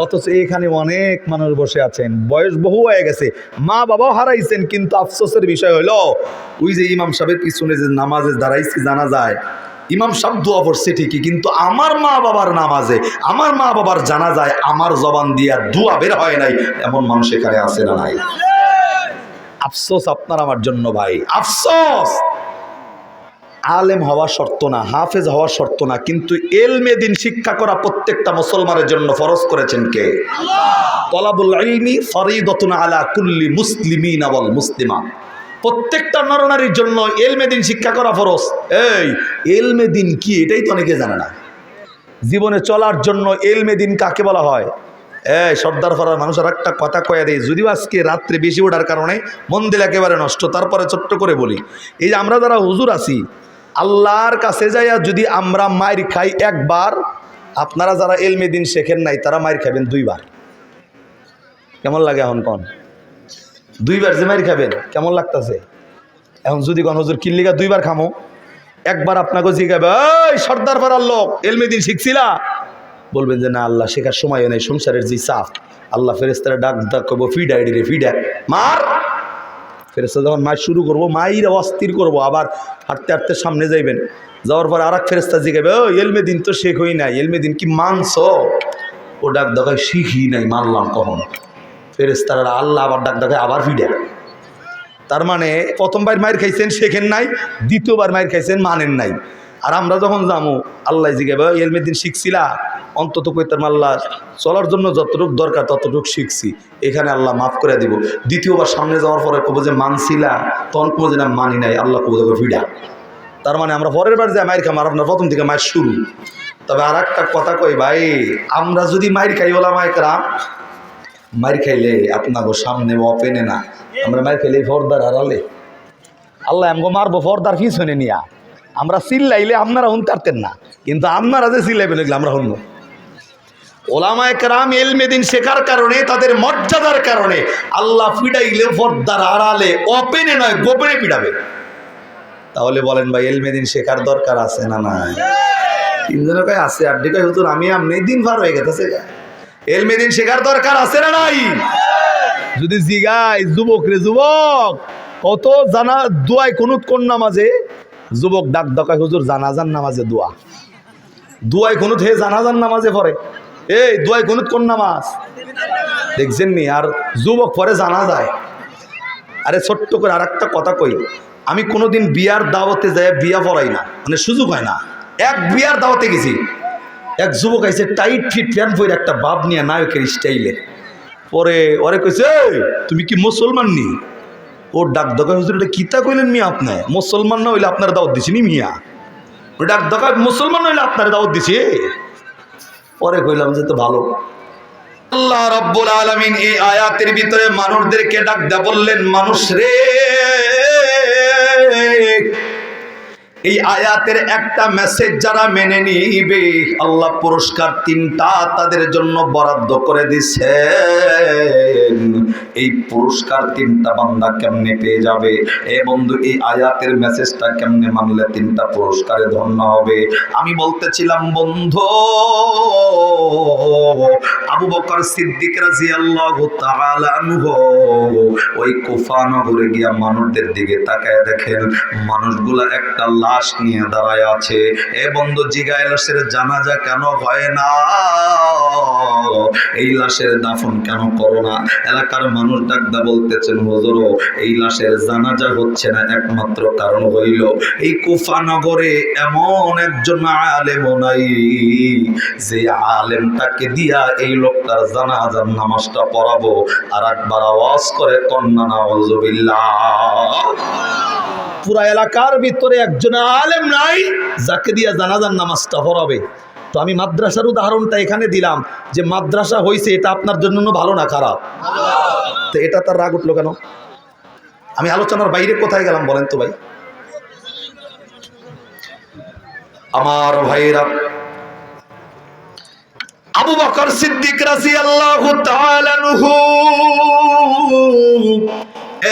অথচ এখানে অনেক মানুষ বসে আছেন, বয়স বহু হয়ে গেছে, মা বাবাও হারাইছেন, কিন্তু আফসোসের বিষয় হলো ওই যে ইমাম সাহেবের পিছনে যে নামাজে দাঁড়াইছি জানা যায়, ইমাম সাহেব দোয়া পড়ছে ঠিকই, কিন্তু আমার মা বাবার নামাজে, আমার মা বাবার জানা যায় আমার জবান দিয়া দোয়া বের হয় নাই, এমন মানুষ এখানে আছে না নাই? আফসোস আপনার আমার জন্য ভাই, আফসোস। আলেম হওয়া শর্ত না, হাফেজ হওয়া শর্ত না, কিন্তু ইলমে দিন শিক্ষা করা প্রত্যেকটা মুসলমানের জন্য ফরজ করেছেন কে? তলাবুল ইলমি ফরিদাতুন আলা কুল্লি মুসলিমিন ওয়াল মুসলিমা। প্রত্যেকটা নরনারীর জন্য ইলমে দিন শিক্ষা করা ফরজ। এই ইলমে দিন কি, এটাই তো অনেকে জানে না। জীবনে চলার জন্য ইলমে দিন কাকে বলা হয়? সর্দার ফারার মানুষ আর একটা কথা কয়ে দেয়, যদিও আজকে রাত্রে বেশি ওঠার কারণে মন দিল একেবারে নষ্ট, তারপরে ছোট্ট করে বলি। এই যে আমরা যারা হুজুর আছি, আল্লাহর কাছে যাইয়া যদি আমরা মাইর খাই একবার, আপনারা যারা ইলমে দিন শেখেন নাই তারা মাইর খাবেন 2 বার। কেমন লাগে এখন কন? 2 বার যে মাইর খাবেন কেমন লাগতেছে এখন? যদি কোন হুজুর কিল্লিগা 2 বার খামো, একবার আপনাকে জিজ্ঞাবে, এই সর্দার ফারার লোক ইলমে দিন শিখছিলা? বলবেন যে না, আল্লাহ শেখার সময় নেই, সংসারের যে চাপ। আল্লাহ ফেরেশতারা ডাক করবো, ফিডা এডি ফিডা মার। ফেরেশতা যখন মার শুরু করবো, মাইর অস্থির করবো, আবার হাঁটতে হাঁটতে সামনে যাইবেন। যাওয়ার পর আর এক ফেরেশতা জিজ্ঞাবে, ও ইলমে দিন তো শেখ হই নাই, ইলমে দিন কি মানছ? ও ডাক দেখায়, শিখি নাই, মানলাম কখন? ফেরেশতারা আল্লাহ আবার ডাক দেখায়, আবার ফিডা। তার মানে প্রথমবার মায়ের খাইছেন শেখেন নাই, দ্বিতীয়বার মায়ের খাইছেন মানেন নাই। আর আমরা যখন যাবো, আল্লাহ জিজ্ঞাবে, ইলমের দিন শিখছিলা? অন্তত কইতাম আল্লাহ চলার জন্য যতটুকু দরকার ততটুকু শিখছি, এখানে আল্লাহ মাফ করে দিব। দ্বিতীয়বার সামনে যাওয়ার পরে কবো যে মানছিলা, তখন কবো যে না মানি নাই, আল্লাহ কবো দেখো ফিডা। তার মানে আমরা পরের বার যে মায়ের খামার, আপনার প্রথম থেকে মায়ের শুরু। তবে আর একটা কথা কই ভাই, আমরা যদি মায়ের খাই ওলামায়ে কেরাম, মায়ের খাইলে আপনাকে সামনে অপেনে না, আমরা মায়ের খাইলে ফর্দার হারালে আল্লাহ আমগো মারবো ফর্দার পিছনে নিয়া। আমরা চিল্লাইলে আপনারা হুনতারতেন না, কিন্তু আপনারা যে চিল্লাইবেন এগুলো আমরা শুনবো। ওলামায়ে কেরাম ইলমে দিন শেখার কারণে, তাদের মর্যাদার কারণে আল্লাহ ফিডাইলে ফর্দার হারালে অপেনে নয় গোপনে পিডাবে। তাহলে বলেন ভাই, ইলমে দিন শেখার দরকার আছে না নাই? 3 জনের কয় আছে, আর দিকে হুজুর আমি আমনি দিন পার হয়ে গেছে। ইলমে দিন শেখার দরকার আছে না নাই? যদি জিগাই যুবক রে, যুবক কত জানা দোয়ায় কুনুত কোন নামাজে? যুবক ডাক দকায়, হুজুর জানাজার নামাজে দোয়া। দোয়ায় কুনুত হে জানাজার নামাজে পড়ে? এই দোয়ায় কুনুত কোন নামাজ দেখছেন নি? আর যুবক পরে জানা যায়। আরে ছোট্ট করে আর একটা কথা কই, আমি কোনোদিন বিয়ার দাওয়াতে যাই বিয়া পড়াই না, মানে সুযোগ হয় না। এক বিয়ার দাওয়াতে গেছি, এক যুবক আইছে টাইট ফিট প্যান্ট পরে একটা বাপ নিয়ে নায়কের স্টাইলে। পরে ওরে কইছে, তুমি কি মুসলমান নি? ওর ডাক দকা, হুজুর এটা কিতা কইলেন মিয়া? আপনি মুসলমান না হইলে আপনার দাওয়াত দিছি নি মিয়া? ওর ডাক দকা, মুসলমান হইলে আপনার দাওয়াত দিছি। পরে কইলাম যে তো ভালো। আল্লাহ রাব্বুল আলামিন এই আয়াতের ভিতরে মানুষদেরকে ডাক দা বললেন, মানুষ রে, এই আয়াতের একটা মেসেজ যারা মেনে নিবে, আল্লাহ পুরস্কার 3টা তাদের জন্য বরাদ্দ করে দিছেন। এই পুরস্কার 3টা বান্দা কেমনে পেয়ে যাবে? এ বন্ধু, এই আয়াতের মেসেজটা কেমনে মানলে 3টা পুরস্কারে ধন্য হবে? আমি বলতেছিলাম বন্ধু, আবু বকর সিদ্দিক রাদিয়াল্লাহু তাআলা আনহু ওই কুফা নগরে গিয়া মানুষদের দিকে তাকায় দেখেন, মানুষগুলা একটা লাশ নিয়ে দাঁড়ায় আছে। এ বন্ধু, জিগায় লাশের জানাজা কেন হয় না? এই লাশের দাফন কেন করো না? এলাকার মানুষ ডাকদা বলতেছেন, হুজুর এই লাশের জানাজা হচ্ছে না, একমাত্র কারণ হইল এই কুফা নগরে এমন একজন আলেম নাই, যে আলেমটাকে দিয়া এই লোকটার জানাজার নামাজটা পড়াবো। আর একবার আওয়াজ করে কন্যা নাউজুবিল্লাহ। পুরা এলাকার ভিতরে একজন আলেম নাই যাকে দিয়া জানাজার নামাজটা পড়াবে। তো আমি মাদ্রাসার উদাহরণটা এখানে দিলাম, যে মাদ্রাসা হয়েছে এটা আপনার জন্য ভালো না খারাপ? তো এটা তার রাগ উঠলো কেন? আমি আলোচনার বাইরে কোথায় গেলাম বলেন তো ভাই? আমার ভাইরা, আবু বকর সিদ্দিক রাদিয়াল্লাহু তাআলা আনহু,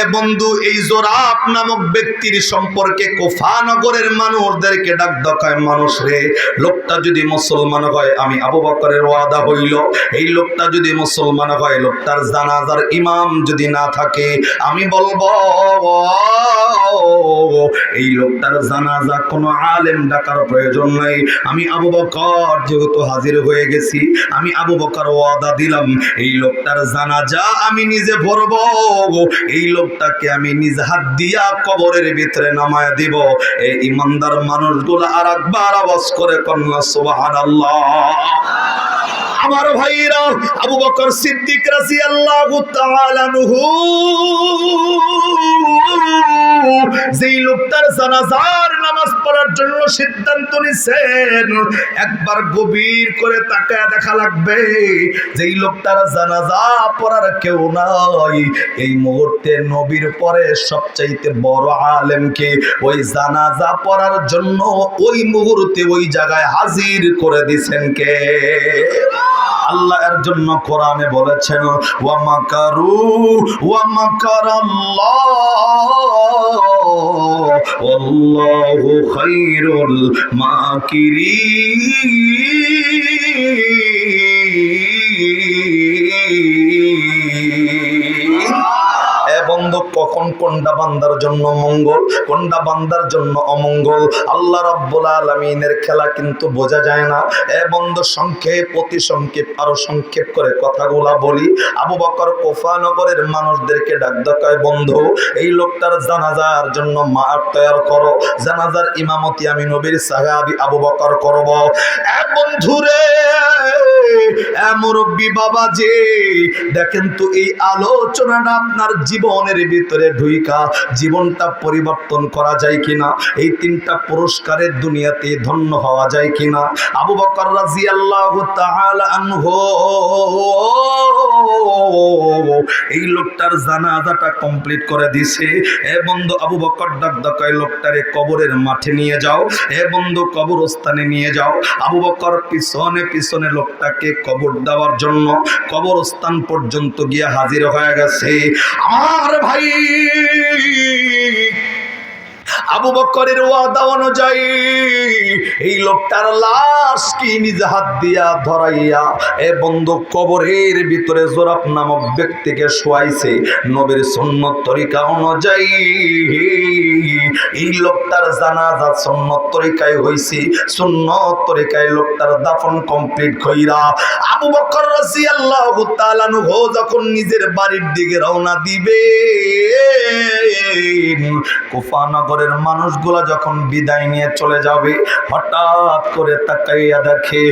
এ বন্ধু, এই জোরাব নামক ব্যক্তির সম্পর্কে কুফা নগরের মানুষদেরকে ডাক দেখায়, মানুষ রে, লোকটা যদি মুসলমান হয়, আমি আবু বকরের ওয়াদা হইল, এই লোকটা যদি মুসলমান হয়, লোকটার জানাজার ইমাম যদি না থাকে, আমি বলবো এই লোকটার জানাজা কোনো আলেম ডাকার প্রয়োজন নাই। আমি আবু বকর যেহেতু হাজির হয়ে গেছি, আমি আবু বকর ওয়াদা দিলাম এই লোকটার জানাজা আমি নিজে পড়ব। এই লোকটাকে আমি নিজ হাত দিয়া কবরের ভিতরে নামায়া দিব। এই ইমানদার মানুষগুলো আর একবার আওয়াজ করে কন্যা সুবহানাল্লাহ। আমার ভাইরা, আবু বকর সিদ্দিক রাদিয়াল্লাহু তাআলা আনহু যেই লোকটার জানাজার নামাজ পড়ার জন্য সিদ্ধান্ত নিছেন, একবার গভীর করে তাকায় দেখা লাগবে। যেই লোকটার জানাজা পড়ার কেউ নাই, এই মুহূর্তে নবীর পরে সবচাইতে বড় আলেমকে ওই জানাজা পড়ার জন্য ওই মুহূর্তে ওই জায়গায় হাজির করে দিছেন কে? আল্লাহ এর জন্য কোরআনে বলেছেন, ওয়া মাকারু ওয়া মাকারাল্লাহ ওয়াল্লাহু খায়রুল মাকিরিন। বন্ধু, কখন কোনটা বান্দার জন্য মঙ্গল, কোনটা বান্দার জন্য অমঙ্গল, আল্লাহ রাব্বুল আলামিনের খেলা কিন্তু বোঝা যায় না। বন্ধু, সংক্ষেপ অতি সংক্ষেপ আরো সংক্ষেপ করে কথাগুলা বলি। আবু বকর কুফানগরের মানুষদেরকে ডাক দেয়, বন্ধু এই লোকটার জানাজার জন্য মাঠ তৈরি করো, জানাজার ইমামতি আমি নবীর সাহাবী আবু বকর করব। বন্ধুরে, মুরব্বী বাবা যে দেখেন তো, এই আলোচনাটা আপনার জীবনের ভিতরে ঢুইকা জীবনটা পরিবর্তন করা যায় কিনা, এই তিনটা পুরস্কারের দুনিয়াতে ধন্য হওয়া যায় কিনা। আবু বকর রাদিয়াল্লাহু তাআলা আনহু এই লোকটার জানাজাটা কমপ্লিট করে দিছে। বন্ধু, আবু বকর ডাক দেয় লোকটারে কবরের মাঠে নিয়ে যাও। বন্ধু, কবরস্থানে নিয়ে যাও। আবু বকর পিছনে পিছনে লোকটাকে কবর দেওয়ার জন্য কবরস্থান পর্যন্ত গিয়ে হাজির হয়ে গেছে। আমার ভাই, আবু বকরের ওয়াদা অনুযায়ী এই লোকটার লাশ কি নিজ হাত দিয়া ধরাইয়া বন্ধু কবরের ভিতরে জোরাব নামক ব্যক্তিকে শোয়াইছে। নবীর সুন্নত তরিকা অনুযায়ী এই লোকটার জানাজা সুন্নত তরিকায় হইছে। সুন্নত তরিকায় লোকটার দাফন কমপ্লিট কইরা আবু বকর রাদিয়াল্লাহু তাআলা আনহু যখন নিজের বাড়ির দিকে রওনা দিবে, কুফা নগরের মানুষগুলা যখন বিদায় নিয়ে চলে যাবে, হঠাৎ করে তাকাইয়া দেখে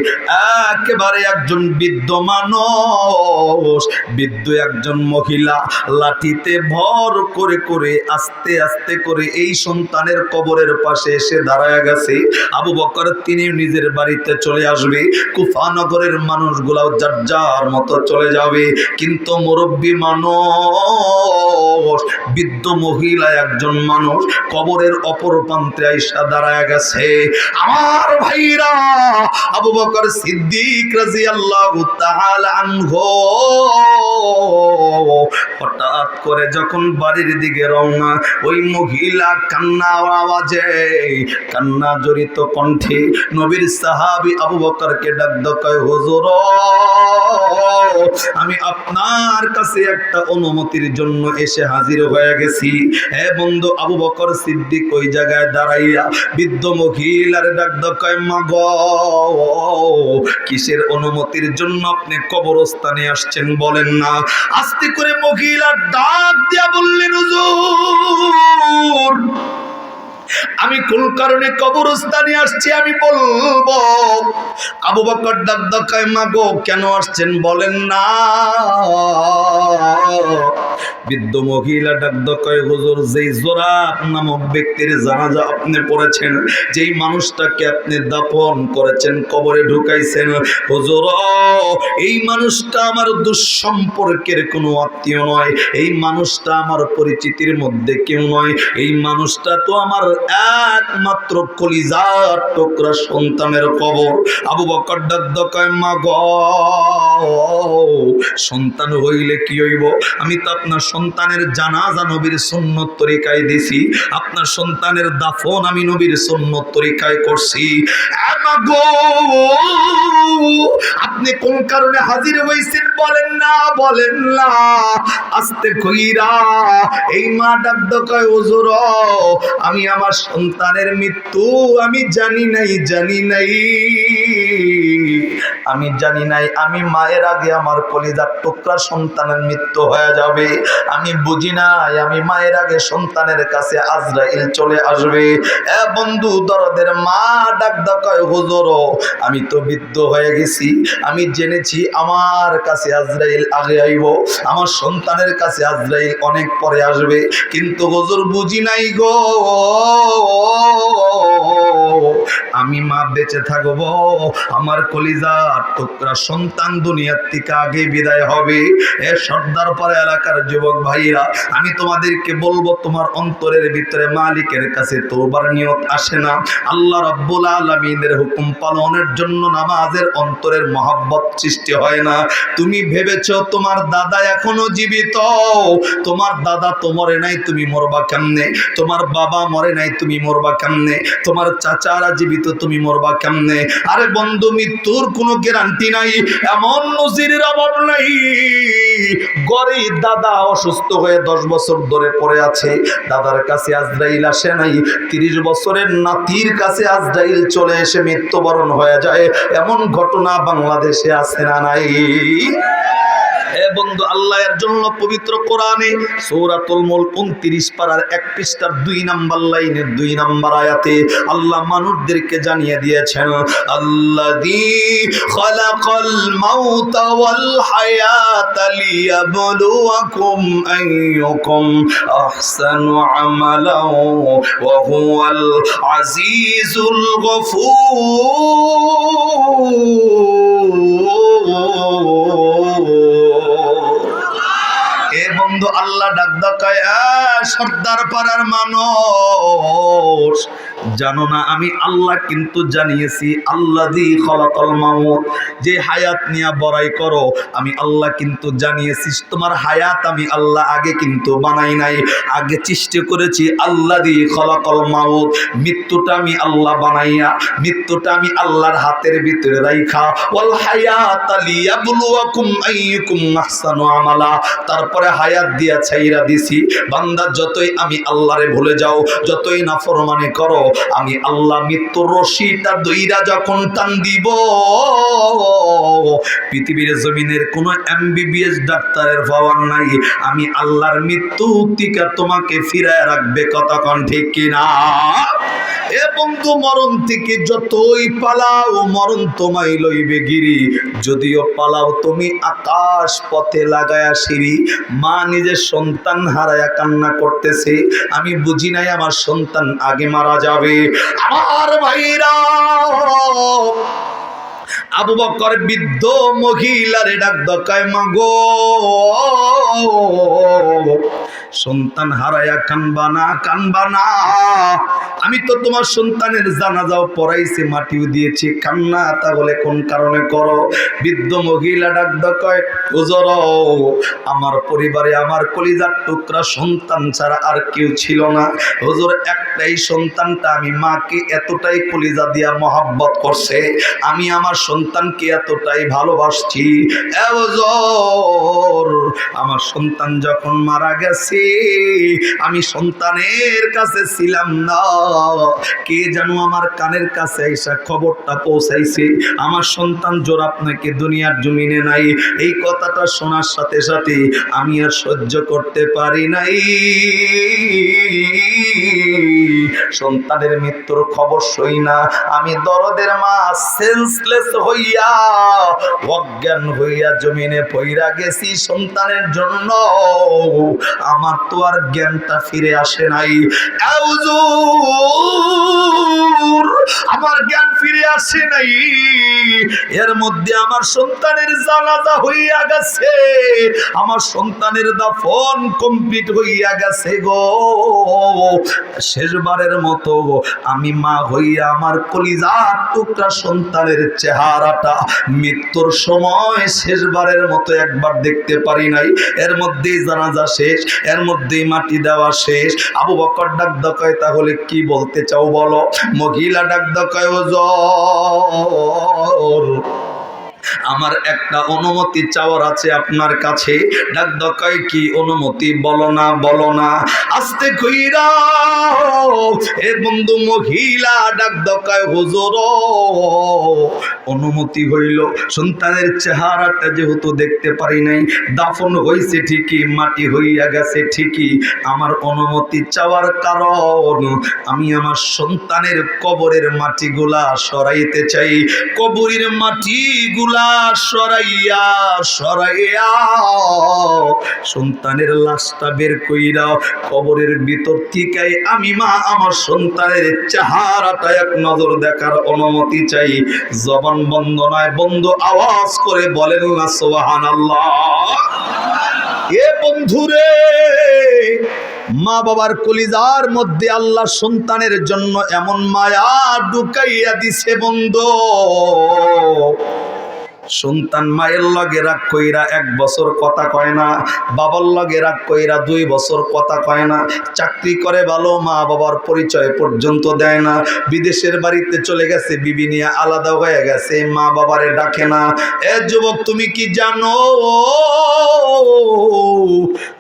একেবারে একজন বৃদ্ধ মানুষ, বৃদ্ধ একজন মহিলা লাঠিতে ভর করে করে আস্তে আস্তে করে এই সন্তানের কবরের পাশে এসে দাঁড়ায় গেছে। আবু বকর তিনি নিজের বাড়িতে চলে আসবে, কুফা নগরের মানুষগুলাও যার যার মতো চলে যাবে, কিন্তু মুরব্বী মানুষ, বৃদ্ধ মহিলা একজন মানুষ কবরের অপর প্রান্তে আইসা দাঁড়ায় গেছে। আমার ভাইরা, আবু বকর সিদ্দিক রাদিয়াল্লাহু তাআলা আনহু হঠাৎ করে যখন বাড়ির দিকে রওনা, ওই মহিলা কান্নার আওয়াজে, কান্না জড়িত কণ্ঠে নবীর সাহাবী আবু বকরকে ডাক দেয়, হুজুর আমি আপনার কাছে একটা অনুমতির জন্য এসে হাজির হয়ে গেছি। বন্ধু, আবু বকর সিদ্দিক ওই জায়গায় দাঁড়াইয়া বৃদ্ধ মহিলার ডাক দেয়, মা গো, কিসের অনুমতির জন্য আপনি কবরস্থানে আসছেন বলেন না? আস্তে করে মহিলা ডাক দিয়া বললেন, হুজুর আমি কোন কারণে কবরস্থানে আসছি আমি বলবো। আবু বকর ডাক দেয়, মা গো কেন আসছেন বলেন না? বৃদ্ধ মহিলা ডাক দেয়, হুজুর যেই জোরাব নামক ব্যক্তির জানাজা আপনি পড়েছেন, যেই মানুষটাকে আপনি দাফন করেছেন, কবরে ঢুকাইছেন, হুজুর এই মানুষটা আমার দুঃসম্পর্কের কোনো আত্মীয় নয়, এই মানুষটা আমার পরিচিতির মধ্যে কেউ নয়, এই মানুষটা তো আমার একমাত্র কলিজার টুকরা সন্তানের কবর। আবু বকর ডাক দেয়, মা গো সন্তান হইলে কি হইব? আমি তো আপনার সন্তানের জানাজা নবীর সুন্নত তরিকায় দিছি, আপনার সন্তানের দাফন আমি নবীর সুন্নত তরিকায় করছি। মা গো আপনি কোন কারণে হাজির হইছেন বলেন না, বলেন না। আস্তে কইরা এই মা ডাক দেয়, হুজুর আমি আমার সন্তানের সন্তানের মৃত্যু আমি জানি নাই, আমি মায়ের আগে আমার কলিজার টুকরা সন্তানের মৃত্যু হয়ে যাবে। আমি বুঝি নাই আমি মায়ের আগে সন্তানের কাছে আজরাইল চলে আসবে। এ বন্ধু, দরদের মা ডাক কয়, হুজুর আমি তো বৃদ্ধ হয়ে গেছি, আমি জেনেছি আমার কাছে আজরাইল আগে আইব, আমার সন্তানের কাছে আজরাইল অনেক পরে আসবে, কিন্তু হুজুর বুঝি নাই গো, আমি মা বেঁচে থাকবো, আমার কলিজার টুকরা সন্তান দুনিয়ার থেকে আগে বিদায় হবে। এ সর্দার পাড়া এলাকার যুবক ভাইরা, আমি তোমাদেরকে বলবো, তোমার অন্তরের ভিতরে মালিকের কাছে তওবার নিয়ত আসে না, আল্লাহ রাব্বুল আলামিনের হুকুম পালনের জন্য নামাজের অন্তরের মহব্বত সৃষ্টি হয় না। তুমি ভেবেছো তোমার দাদা এখনো জীবিত, তোমার দাদা তো মরে নাই, তুমি মরবা কেমনে? তোমার বাবা মরে নাই, তুমি মরবা কেমনে? তোমার চাচারা জীবিত, তুমি মরবা কেমনে? আরে বন্ধু, মৃত্যুর কোনো গ্যারান্টি নাই, এমন নজিরের অভাব নাই। গরিব দাদা অসুস্থ হয়ে 10 বছর ধরে পড়ে আছে, দাদার কাছে আজরাইল আসে নাই, 30 বছরের নাতির কাছে আজরাইল চলে এসে মৃত্যুবরণ হয়ে যায়, এমন ঘটনা বাংলাদেশে আছে না নাই? এ বন্ধু, আল্লাহ এর জন্য পবিত্র কোরআনে সূরাতুল মুলক 29 পারার 1 পৃষ্ঠার 2 নাম্বার লাইনের 2 নাম্বার আয়াতে আল্লাহ মানুষদেরকে জানিয়ে দিয়েছেন, আল্লাযী খালাকাল মাউতা ওয়াল হায়াতা লিয়াবলুয়াকুম আইয়ুকুম আহসানু আমালা ওয়া হুয়াল আজিজুল গফুর। এ বন্ধু, আল্লাহ ডাক দেয়, সর্দার পাড়ার মানুষ, জানো না আমি আল্লাহ কিন্তু জানিয়েছি, আল্লাযী খালাকাল মাউত, যে হায়াত নিয়ে বড়াই করো, আমি আল্লাহ কিন্তু জানিয়েছি তোমার হায়াত আমি আল্লাহ আগে কিন্তু বানাই নাই, আগে সৃষ্টি করেছি আল্লাযী খালাকাল মাউত, মৃত্যুটা আমি আল্লাহ বানাইয়া, মৃত্যুটা আমি আল্লাহর হাতের ভিতরে রাইখা, ওয়াল হায়াতা লিয়াবলুয়াকুম আইয়ুকুম আহসানু আমালা, তারপরে হায়াত দিয়া ছাইরা দিছি। বান্দা যতই আমি আল্লাহরে ভুলে যাও, যতই নাফরমানি করো, আমি আল্লাহ মৃত্যুর রশিটা দইরা যখন টান দিব, পৃথিবীর জমিনের কোন MBBS ডাক্তারের পাওয়ার নাই, আমি আল্লাহর মৃত্যু থেকে তোমাকে ফিরায় রাখবে। কতক্ষণ ঠিক কিনা? এ বন্ধু, মরণ থেকে যতই পালাও মরণ তোমায় লইবে গিরি, যদিও পালাও তুমি আকাশ পথে লাগায়া সিঁড়ি। মা নিজের সন্তান হারায়া কান্না করতেছে, আমি বুঝি নাই আমার সন্তান আগে মারা যাবে। আমার ভাইরা, আবু বকর বৃদ্ধ মহিলারে ডাক দকায়, মাগো সন্তান হারায়া কানবা না, আমি তো তোমার সন্তানের জানাজাও পড়াইছি, মাটিও দিয়েছি, কান্না তাহলে কোন কারণে করো? বৃদ্ধ মহিলা ডাক দকায়, হুজুর আমার পরিবারে আমার কলিজার টুকরা সন্তান ছাড়া আর কেউ ছিল না, হুজুর একটাই সন্তানটা, আমি মাকে এতটাই কলিজা দিয়া মহব্বত করছে, আমি আমার সন্তানকে এতটাই ভালোবাসছি, এ হুজুর আমার সন্তান যখন মারা গেছে আমি সন্তানের কাছে ছিলাম না, কে জানো আমার কানের কাছে এসে খবরটা পৌঁছাইছে আমার সন্তান জোর আপনাকে দুনিয়ার জমিনে নাই। এই কথাটা শোনার সাথে সাথে আমি আর সহ্য করতে পারি নাই, সন্তানের মৃত্যুর খবর শুই না আমি দরদের মা সেন্সলেস হইয়া, অজ্ঞান হইয়া জমিনে পইরা গেছি সন্তানের জন্য, আমার তো আর জ্ঞানটা ফিরে আসে নাই। আমার জ্ঞান ফিরে আসে নাই, এর মধ্যে আমার সন্তানের জানাজা হইয়া গেছে, আমার সন্তানের দাফন কমপ্লিট হইয়া গেছে গো। শেষবারের মতো আমি মা হইয়া আমার কলিজার টুকরা সন্তানের চেহারাটা মৃত্যুর সময় শেষবারের মতো একবার দেখতে পারি নাই। এর মধ্যেই জানাজা শেষ, এর মধ্যেই মাটি দেওয়া শেষ। আবু বকর ডাক দকায়, তাহলে কি বলতে চাও বলো? মহিলা ডাক দকায়, হুজুর আমার একটা অনুমতি চাওয়ার আছে আপনার কাছে। ডাক দকায় কি অনুমতি? বলো না, বলো না। আস্তে কইরা এ বন্ধু মহিলা ডাক দকায়, হুজুর অনুমতি হইল। সন্তানের চেহারাটা যেহেতু দেখতে পারি নাই, দাফন হইছে ঠিকই, মাটি হইয়া গেছে ঠিকই, আমার অনুমতি চাওয়ার কারণ আমি আমার সন্তানের কবরের মাটিগুলা সরাইতে চাই। কবরের মাটিগুলা সরাইয়া সরাইয়া সন্তানের লাশটা বের কইরা কবরের ভিতর থেকে আমি মা আমার সন্তানের চেহারাটা এক নজর দেখার অনুমতি চাই। জবান বন্ধ নয়, বন্ধু আওয়াজ করে বলেন না সুবহানাল্লাহ। এ বন্ধুরে, মা বাবার কলিজার মধ্যে আল্লাহ সন্তানের জন্য এমন মায়া ঢুকাইয়া দিছে বন্ধু। সন্তান মায়ের লগে রাগ কইরা 1 বছর কথা কয় না, বাবার লগে রাগ কইরা 2 বছর কথা কয় না, চাকরি করে ভালো, মা বাবার পরিচয় পর্যন্ত দেয় না, বিদেশের বাড়িতে চলে গেছে, বিবি নিয়ে আলাদা হয়ে গেছে, মা বাবারে ডাকে না। এ যুবক, তুমি কি জানো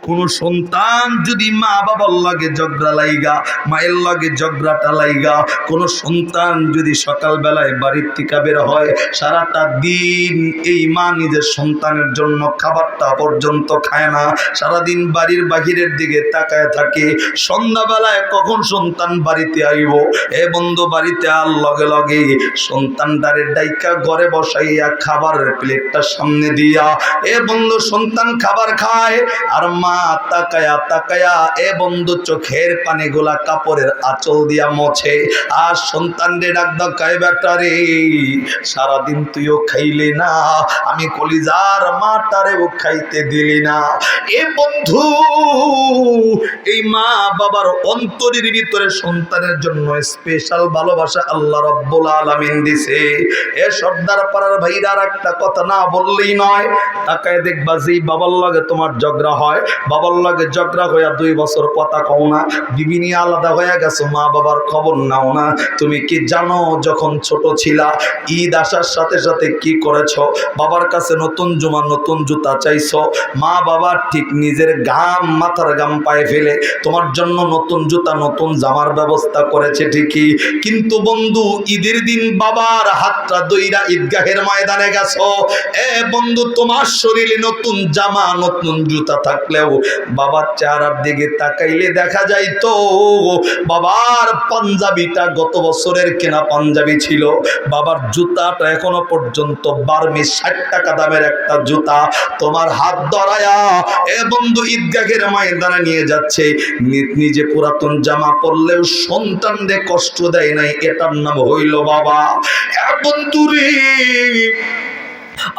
কোন সন্তান যদি মা বাবার লগে ঝগড়া লাইগা, মায়ের লগে ঝগড়াটা লাইগা, কোন সন্তান যদি সকালবেলায় বাড়ির থেকে বের হয়, সারাটা দিন এই মা নিজের সন্তানের জন্য খাবারটা পর্যন্ত খায় না, সারাদিন বাড়ির বাহিরের দিকে তাকায় থাকে, সন্ধ্যাবেলায় কখন সন্তান বাড়িতে আইব। এ বন্ধু, বাড়িতে আর লগে লগে সন্তানটারে ডাইকা ঘরে বসাইয়া খাবারের প্লেটটা সামনে দিয়া এ বন্ধু সন্তান খাবার খায়, আর মা তাকায়া তাকায়া এ বন্ধু চোখের পানিগুলা কাপড়ের আঁচল দিয়া মোছে, আর সন্তানরে ডাক দকায়, বেটা রে সারাদিন তুইও খাইলি না, আমি কলিজার মাটারেও খাইতে দিলি না। এ বন্ধু, এই মা বাবার অন্তরের ভিতরে সন্তানের জন্য স্পেশাল ভালোবাসা আল্লাহ রাব্বুল আলামিন দিছে। এ সর্দার পাড়ার ভাইরা একটা কথা না বললেই নয়, তাকায় দেখবা যে বাবার লগে তোমার ঝগড়া হয়, বাবার লগে ঝগড়া হইয়া 2 বছর কথা কও না, বিবি নিয়ে আলাদা হয়ে গেছো, মা বাবার খবর নাও না। তুমি কি জানো যখন ছোট ছিলা ঈদ আসার সাথে সাথে কি করেছো? বাবার কাছে নতুন জামা নতুন জুতা চাইছো, মা বাবা ঠিক নিজের ঘাম মাথার ঘাম পায়ে ফেলে তোমার জন্য নতুন জুতা নতুন জামার ব্যবস্থা করেছে ঠিকই, কিন্তু বন্ধু ঈদের দিন বাবার হাতটা দইরা ঈদগাহের ময়দানে গেছো, এ বন্ধু তোমার শরীরে নতুন জামা নতুন জুতা থাকলেও বাবার চেহারার দিকে তাকাইলে দেখা যায় তো বাবার পাঞ্জাবিটা গত বছরের কেনা পাঞ্জাবি ছিল, বাবার জুতাটা এখনো পর্যন্ত বার্মিজ 60 টাকা দামের একটা জুতা তোমার হাত ধরায়া এ বন্ধু ঈদগাহের ময়দানে নিয়ে যাচ্ছে। নিজে পুরাতন জামা পরলেও সন্তানদের কষ্ট দেয় নাই, এটার নাম হইল বাবা। এ বন্ধু রে,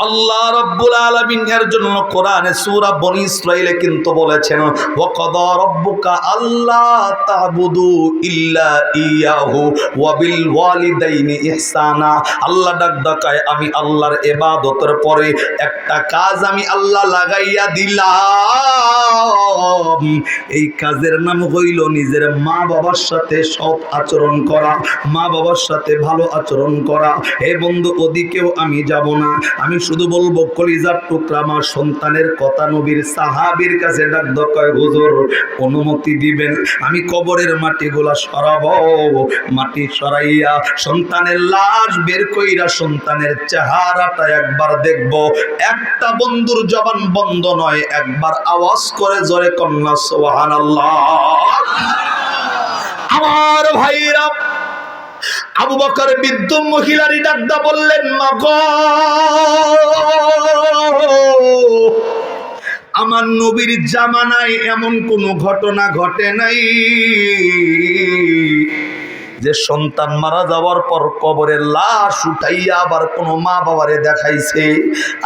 আল্লাহ রাব্বুল আলামিন এর জন্য কোরআনে সূরা বনী ইসরাঈলে কিন্তু বলেছেন, ওয়া কাদা রাব্বুকা আল্লা তা'বুদু ইল্লা ইয়াহু ওয়া বিল ওয়ালিদাইনি ইহসানা। আল্লাহ ডাক ডাকায়, আমি আল্লাহর ইবাদতের পরে একটা কাজ আমি আল্লাহ লাগাইয়া দিলাম, এই কাজের নাম হইল নিজের মা বাবার সাথে সৎ আচরণ করা, মা বাবার সাথে ভালো আচরণ করা। হে বন্ধু, ওদিকেও আমি যাব না, আমি শুধু বলবো কলিজার টুকরা আমার সন্তানের কথা নবীর সাহাবীর কাছে ডাক দকায়, হুজুর অনুমতি দিবেন, আমি কবরের মাটিগুলা সরাবো, মাটি সরাইয়া সন্তানের লাশ বের কইরা সন্তানের চেহারাটা একবার দেখব। একটা বন্ধুর জবান বন্ধ নয়, একবার আওয়াজ করে জোরে কন্যা সুবহানাল্লাহ। আমার ভাইরা, আবু বকর বৃদ্ধ মহিলারই ডাকদা বললেন, মা গো আমার নবীর জামানায় এমন কোনো ঘটনা ঘটে নাই যে সন্তান মারা যাওয়ার পর কবরের লাশ উঠাইয়া আবার কোনো মা বাবারে দেখাইছে।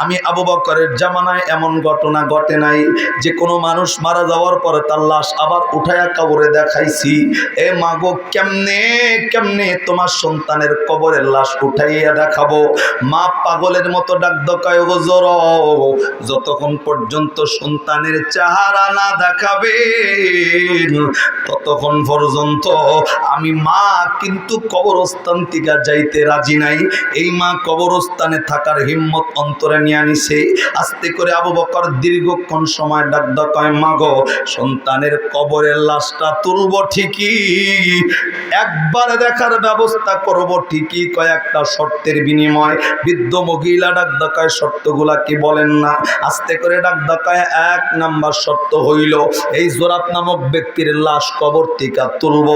আমি আবু বকরের জামানায় এমন ঘটনা ঘটে নাই যে কোনো মানুষ মারা যাওয়ার পরে তার লাশ আবার উঠাইয়া কবরে দেখাইছি। এ মাগো, কেমনে কেমনে তোমার সন্তানের কবরের লাশ উঠাইয়া দেখাবো? মা পাগলের মতো ডাক দকায়, হুজুর যতক্ষণ পর্যন্ত সন্তানের চেহারা না দেখাবে ততক্ষণ পর্যন্ত আমি মা কিন্তু কবরস্থান থেকে যাইতে রাজি নাই। এই মা কবরস্থানে থাকার হিম্মত অন্তরে নিয়ে নিছে। আস্তে করে আবু বকর দীর্ঘক্ষণ সময় ডাক কয়, মা গো, সন্তানের কবরের লাশটা তুলব ঠিকই, একবার দেখার ব্যবস্থা করব ঠিকই, কয়েকটা শর্তের বিনিময়। বৃদ্ধ মহিলা ডাক কয়, শর্তগুলা কি বলেন না? আস্তে করে ডাক কয়, এক নাম্বার শর্ত হইল এই জোরাব নামক ব্যক্তির লাশ কবর থেকে তুলব।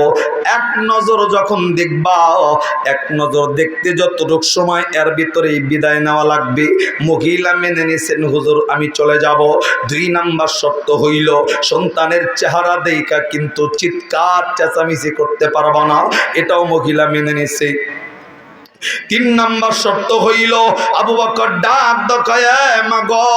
এক নজর যখন দেখবা, এক নজর দেখতে যতটুকু সময় এর ভিতরেই বিদায় নেওয়া লাগবে। মহিলা মেনে নিয়েছেন, হুজুর আমি চলে যাব। দুই নাম্বার শর্ত হইল সন্তানের চেহারা দেখা কিন্তু চিৎকার চেঁচামেচি করতে পারবা না, এটাও মহিলা মেনে নিয়েছে। তিন নাম্বার শর্ত হইল আবু বকর ডাক কয়, মা গো,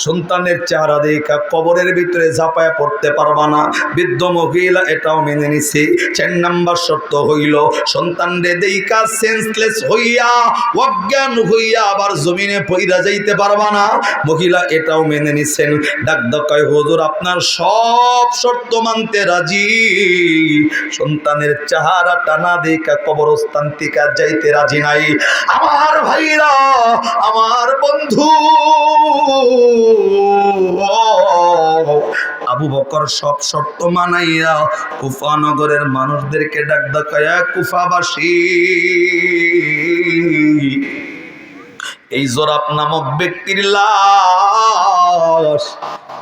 সন্তানের চেহারা দেখা কবরের ভিতরে ঝাঁপায় পড়তে পারবা না, বৃদ্ধ মহিলা এটাও মেনে নিছে। চার নাম্বার শর্ত হইল সন্তানরে দেখা সেন্সলেস হইয়া, অজ্ঞান হইয়া আবার জমিনে পইরা যাইতে পারবা না, মহিলা এটাও মেনে নিছেন। ডাক কয়, হুজুর আপনার সব শর্ত মানতে রাজি, সন্তানের চেহারাটা না দেখা কবরস্থান থেকে যাইতে রাজি নাই। আমার ভাইরা, আমার বন্ধু, আবু বকর সব শর্ত মানাইয়া কুফা নগরের মানুষদেরকে ডাক কয়, কুফাবাসী, এই জোরাব নামক ব্যক্তির লাশ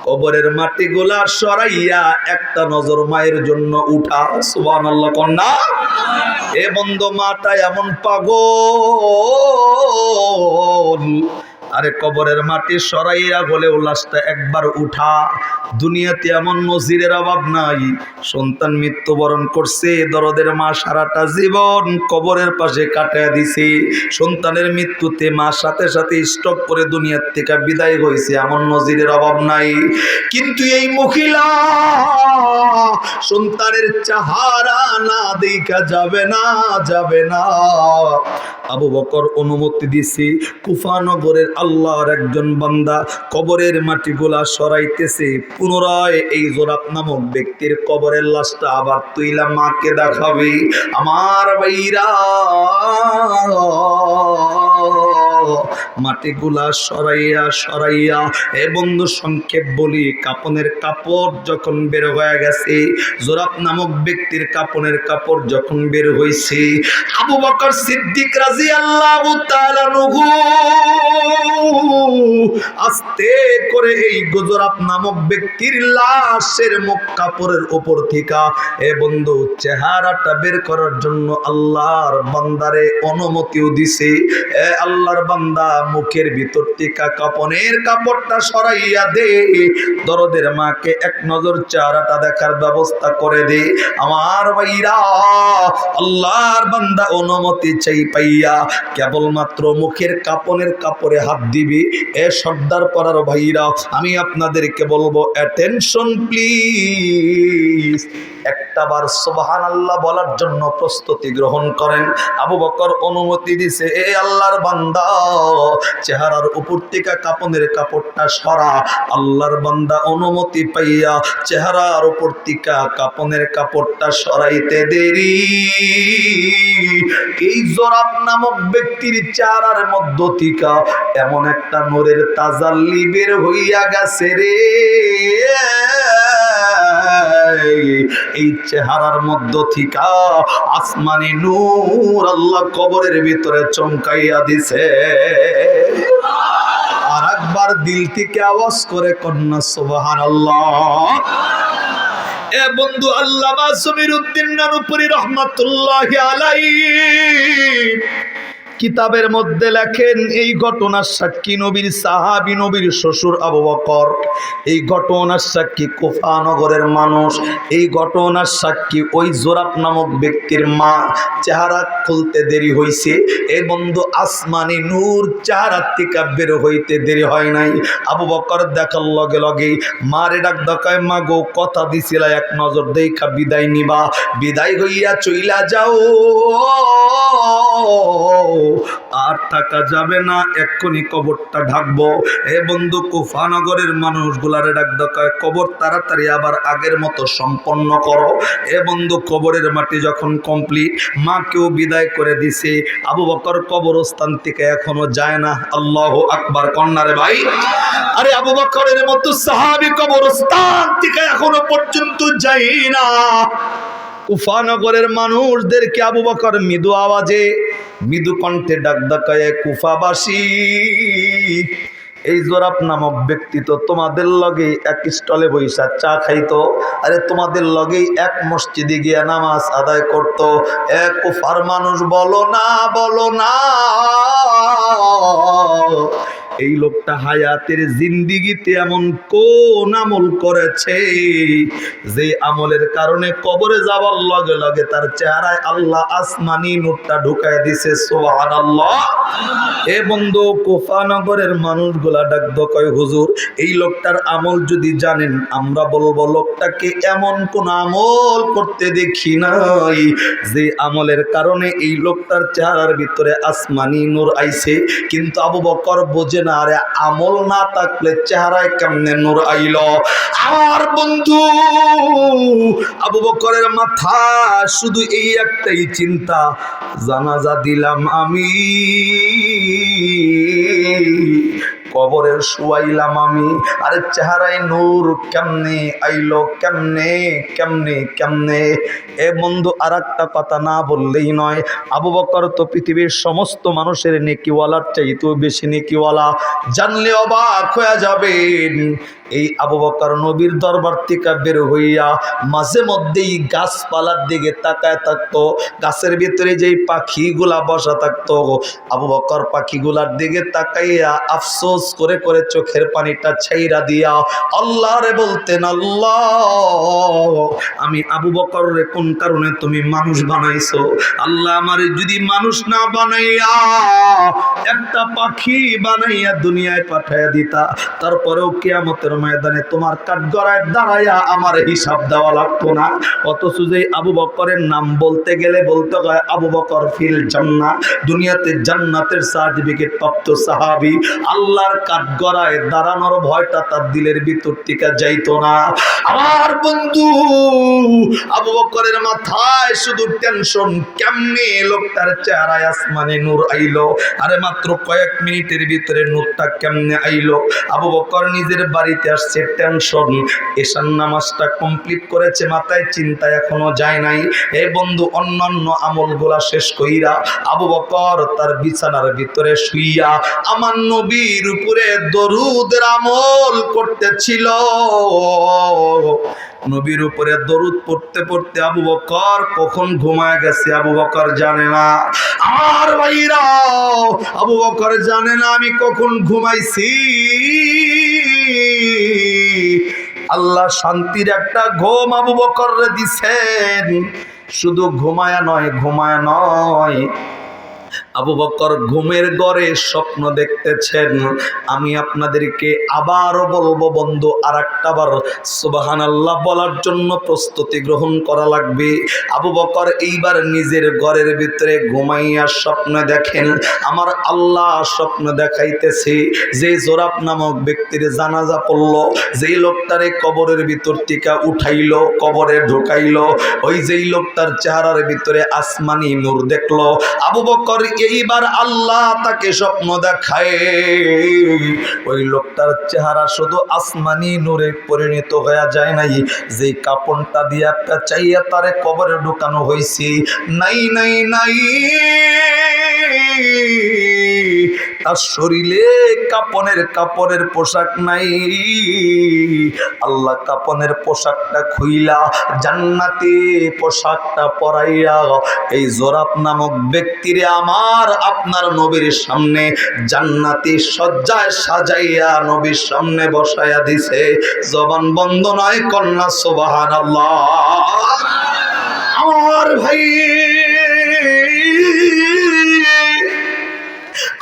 কবরের মাটিগুলা সরাইয়া একটা নজর মায়ের জন্য উঠা। সুবহানাল্লাহ কন্যা। এ বন্ধু, মাটা এমন পাগল, আরে কবরের মাটি সরাইয়া বলে লাশটা একবার উঠা। দুনিয়াতে এমন নজিরের অভাব নাই। সন্তান মৃত্যুবরণ করছে, দরদের মা সারাটা জীবন কবরের পাশে কাটায় দিছে। সন্তানের মৃত্যুতে মা সাথে সাথে স্টপ করে দুনিয়ার থেকে বিদায় হয়েছে, এমন নজিরের অভাব নাই। কিন্তু এই মহিলা সন্তানের চেহারা না দেখা যাবে না, যাবে না। আবু বকর অনুমতি দিছে। কুফা নগরের আল্লাহর একজন বান্দা কবরের মাটিগুলা সরাইতেছে। পুনরায় এই জোরাব নামক ব্যক্তির কবরের লাশটা আবার তুইলা মাকে দেখাবে। আমার ভাইরা, মাটিগুলা সরাইয়া সরাইয়া, এ বন্ধু সংক্ষেপ বলি, কাপনের কাপড় যখন বের হয়ে গেছে, জোরাব নামক ব্যক্তির কাপনের কাপড় যখন বের হয়েছে, আবু বকর সিদ্দিক রাদিয়াল্লাহু তাআলা আনহু আস্তে করে এই জোরাব নামক ব্যক্তির লাশের মুখ কাপড়ের উপর থেকে এ বন্ধু চেহারাটা বের করার জন্য আল্লাহর বান্দারে অনুমতিও দিছে। এ আল্লাহর বান্দা, মুখের ভিতর থেকে কাপনের কাপড়টা সরাইয়া দে, দরদের মাকে এক নজর চেহারাটা দেখার ব্যবস্থা করে দে। আমার ভাইরা, আল্লাহর বান্দা অনুমতি চাই পাইয়া কেবলমাত্র মুখের কাপনের কাপড়ে হাত দিবি। এ সর্দার পাড়ার ভাইরা, আমি আপনাদেরকে বলবো, অ্যাটেনশন প্লিজ, একটাবার সুবহানাল্লাহ বলার জন্য প্রস্তুতি গ্রহণ করেন। আবু বকর অনুমতি দিছে, এ আল্লাহর বান্দা, চেহারার উপর থেকে কাপনের কাপড়টা সরা। আল্লাহর বান্দা অনুমতি পাইয়া চেহারার উপর থেকে কাপনের কাপড়টা সরাইতে দেরি, এই জোরাব নামক ব্যক্তির চেহারার মধ্য থেকে এমন একটা নূরের তাজাল্লি বের হইয়া গেছে রে, এই চেহারার মধ্য থেকে আসমানি নূর আল্লাহ কবরের ভিতরে চমকাইয়া দিছে। আর একবার দিল থেকে আওয়াজ করে কন্যা সুবহানাল্লাহ। এ বন্ধু, আল্লামা জমিরউদ্দিন নানুপুরী রাহমাতুল্লাহি আলাইহি কিতাবের মধ্যে লেখেন, এই ঘটনার সাক্ষী নবীর সাহাবী, নবীর শ্বশুর আবু বকর। এই ঘটনার সাক্ষী কুফা নগরের মানুষ। এই ঘটনার সাক্ষী ওই জোরাব নামক ব্যক্তির মা। চেহারা খুলতে দেরি হয়েছে। এই বন্ধু, আসমানি নূর চেহারার থেকে বের হইতে দেরি হয় নাই। আবু বকর দেখার লগে লগে মারে ডাক দেখায়, মা গো, কথা দিছিল এক নজর দেখা বিদায় নিবা, বিদায় হইয়া চইলা যাও। আর থাকা যাবে না, এক্ষুনি কবরটা ঢাকবো। এ বন্ধু কুফানগরের মানুষগুলারে ডাক দেয়, কবর তাড়াতাড়ি আবার আগের মতো সম্পন্ন করো। এ বন্ধু কবরের মাটি যখন কমপ্লিট, মাকেও বিদায় করে দিছে, আবু বকর কবরস্থান থেকে এখনো যায় না। আল্লাহু আকবার কন্যারে ভাই। আরে আবু বকরের মতো সাহাবী কবরস্থান থেকে এখনো পর্যন্ত যায় না। কুফানগরের মানুষদেরকে আবু বকর মৃদু আওয়াজে, মৃদু কণ্ঠে ডাক ডাকায়, কুফাবাসী, এই জোরাব নামক ব্যক্তি তো তোমাদের লগে এক স্টলে বৈশা চা খাইতো, আরে তোমাদের লগেই এক মসজিদে গিয়া নামাজ আদায় করত। এক কুফার মানুষ, বলো না, বলো না, এই লোকটা হায়াতের জিন্দিগিতে এমন কোন আমল করেছে যে আমলের কারণে কবরে যাওয়ার লগে লগে তার চেহারায় আল্লাহ আসমানি নূরটা ঢুকায় দিছে। সুবহানাল্লাহ। এ বন্ধু কুফানগরের মানুষগুলা ডাকতো, কয় হুজুর, এই লোকটার আমল যদি জানেন, আমরা বলবো লোকটাকে এমন কোন আমল করতে দেখি নাই যে আমলের কারণে এই লোকটার চেহারার ভিতরে আসমানি নূর আইছে। কিন্তু আবু বকর বোঝে না, আরে আমল না থাকলে চেহারায় কেমনে নূর আইল। আর বন্ধু আবু বকরের মাথা শুধু এই একটাই চিন্তা, জানাজা দিলাম আমি, কবরে শুয়াইলাম আমি, আরে চেহারায় নূর কেমনে আইলো, কেমনে কেমনে কেমনে। এ বন্ধু আর একটা কথা না বললেই নয়, আবু বকর তো পৃথিবীর সমস্ত মানুষের নেকিওয়ালার চাইতেও বেশি নেকিওয়ালা। জানলে অবাক হয়ে যাবেন, এই আবু বকর নবীর দরবার থেকে বের হইয়া মাঝে মধ্যেই গাছপালার দিকে তাকায় থাকতো। গাছের ভিতরে যেই পাখিগুলা বসা থাকতো, আবু বকর পাখিগুলার দিকে তাকাইয়া আফসোস করে করে চোখের পানিটা ছাইরা দিয়া আল্লাহরে বলতেন, আল্লাহ, আমি আবু বকর রে কোন কারণে তুমি মানুষ বানাইছো? আল্লাহ, আমারে যদি মানুষ না বানাইয়া একটা পাখি বানাইয়া দুনিয়ায় পাঠাইয়া দিতা, তারপরেও কিয়ামতের ময়দানে তোমার কাঠগড়ায় দাঁড়াইয়া আমার হিসাব দেওয়া লাগতো না। অথচ যে আবু বকরের নাম বলতে গেলে বলতে হয় আবু বকর ফিল জান্নাহ, দুনিয়াতে জান্নাতের সার্টিফিকেট প্রাপ্ত সাহাবী, আল্লাহর কাঠগড়ায় দাঁড়ানোর ভয়টা তার দিলের ভিতর থেকে যাইতো না। আমার বন্ধু আবু বকরের মাথায় শুধু টেনশন, কেমনে লোকটার চেহারায় আসমানে নূর আইলো, আরে মাত্র কয়েক মিনিটের ভিতরে নূরটা কেমনে আইলো। আবু বকর নিজের বাড়িতে আসছে, টেনশন, এশার নামাজটা কমপ্লিট করেছে, মাথায় চিন্তা এখনো যায় নাই। এই বন্ধু অন্যান্য আমলগুলা শেষ কইরা আবু বকর তার বিছানার ভিতরে শুইয়া আমার নবীর উপরে দরুদের আমল করতেছিল। নবীর উপরে দরুদ পড়তে পড়তে আবু বকর কখন ঘুমায় গেছে আবু বকর জানে না। আর ভাইরা, আবু বকর জানে না আমি কখন ঘুমাইছি। আল্লাহ শান্তির একটা ঘুম আবু বকররে দিছেন। শুধু ঘুমায়া নয়, ঘুমায়া নয়, আবু বকর ঘুমের ঘরে স্বপ্ন দেখতেছেন। আমি আপনাদেরকে আবারও বলবো বন্ধু, আর একটা বার সুবহানাল্লাহ বলার জন্য প্রস্তুতি গ্রহণ করা লাগবে। আবু বকর এইবার নিজের ঘরের ভিতরে ঘুমাইয়া স্বপ্ন দেখেন, আমার আল্লাহ স্বপ্ন দেখাইতেছে যে জোরাব নামক ব্যক্তির জানাজা পড়লো, যেই লোকটারে কবরের ভিতর থেকে উঠাইলো, কবরে ঢুকাইলো, ওই যেই লোকটার চেহারার ভিতরে আসমানি নূর দেখলো, আবু বকর এইবার আল্লাহ তাকে স্বপ্ন দেখায় ওই লোকটার চেহারা শুধু আসমানি নূরে পরিণত হয়ে যায় নাই, যে কাপড়টা দিয়ে একটা চাইয়া তারে কবরে ঢুকানো হয়েছে, নাই নাই নাই, তার শরীরে কাপড়ের পোশাক নাই। আল্লাহ কাপড়ের পোশাকটা খুইলা জান্নাতি পোশাকটা পরাইয়া এই জোরাব নামক ব্যক্তিরে আমার আপনার নবীর সামনে জান্নাতি সজ্জায় সাজাইয়া নবীর সামনে বসাইয়া দিছে। জবান বন্ধ নয়, কন্যা সুবহানাল্লাহ। আমার ভাই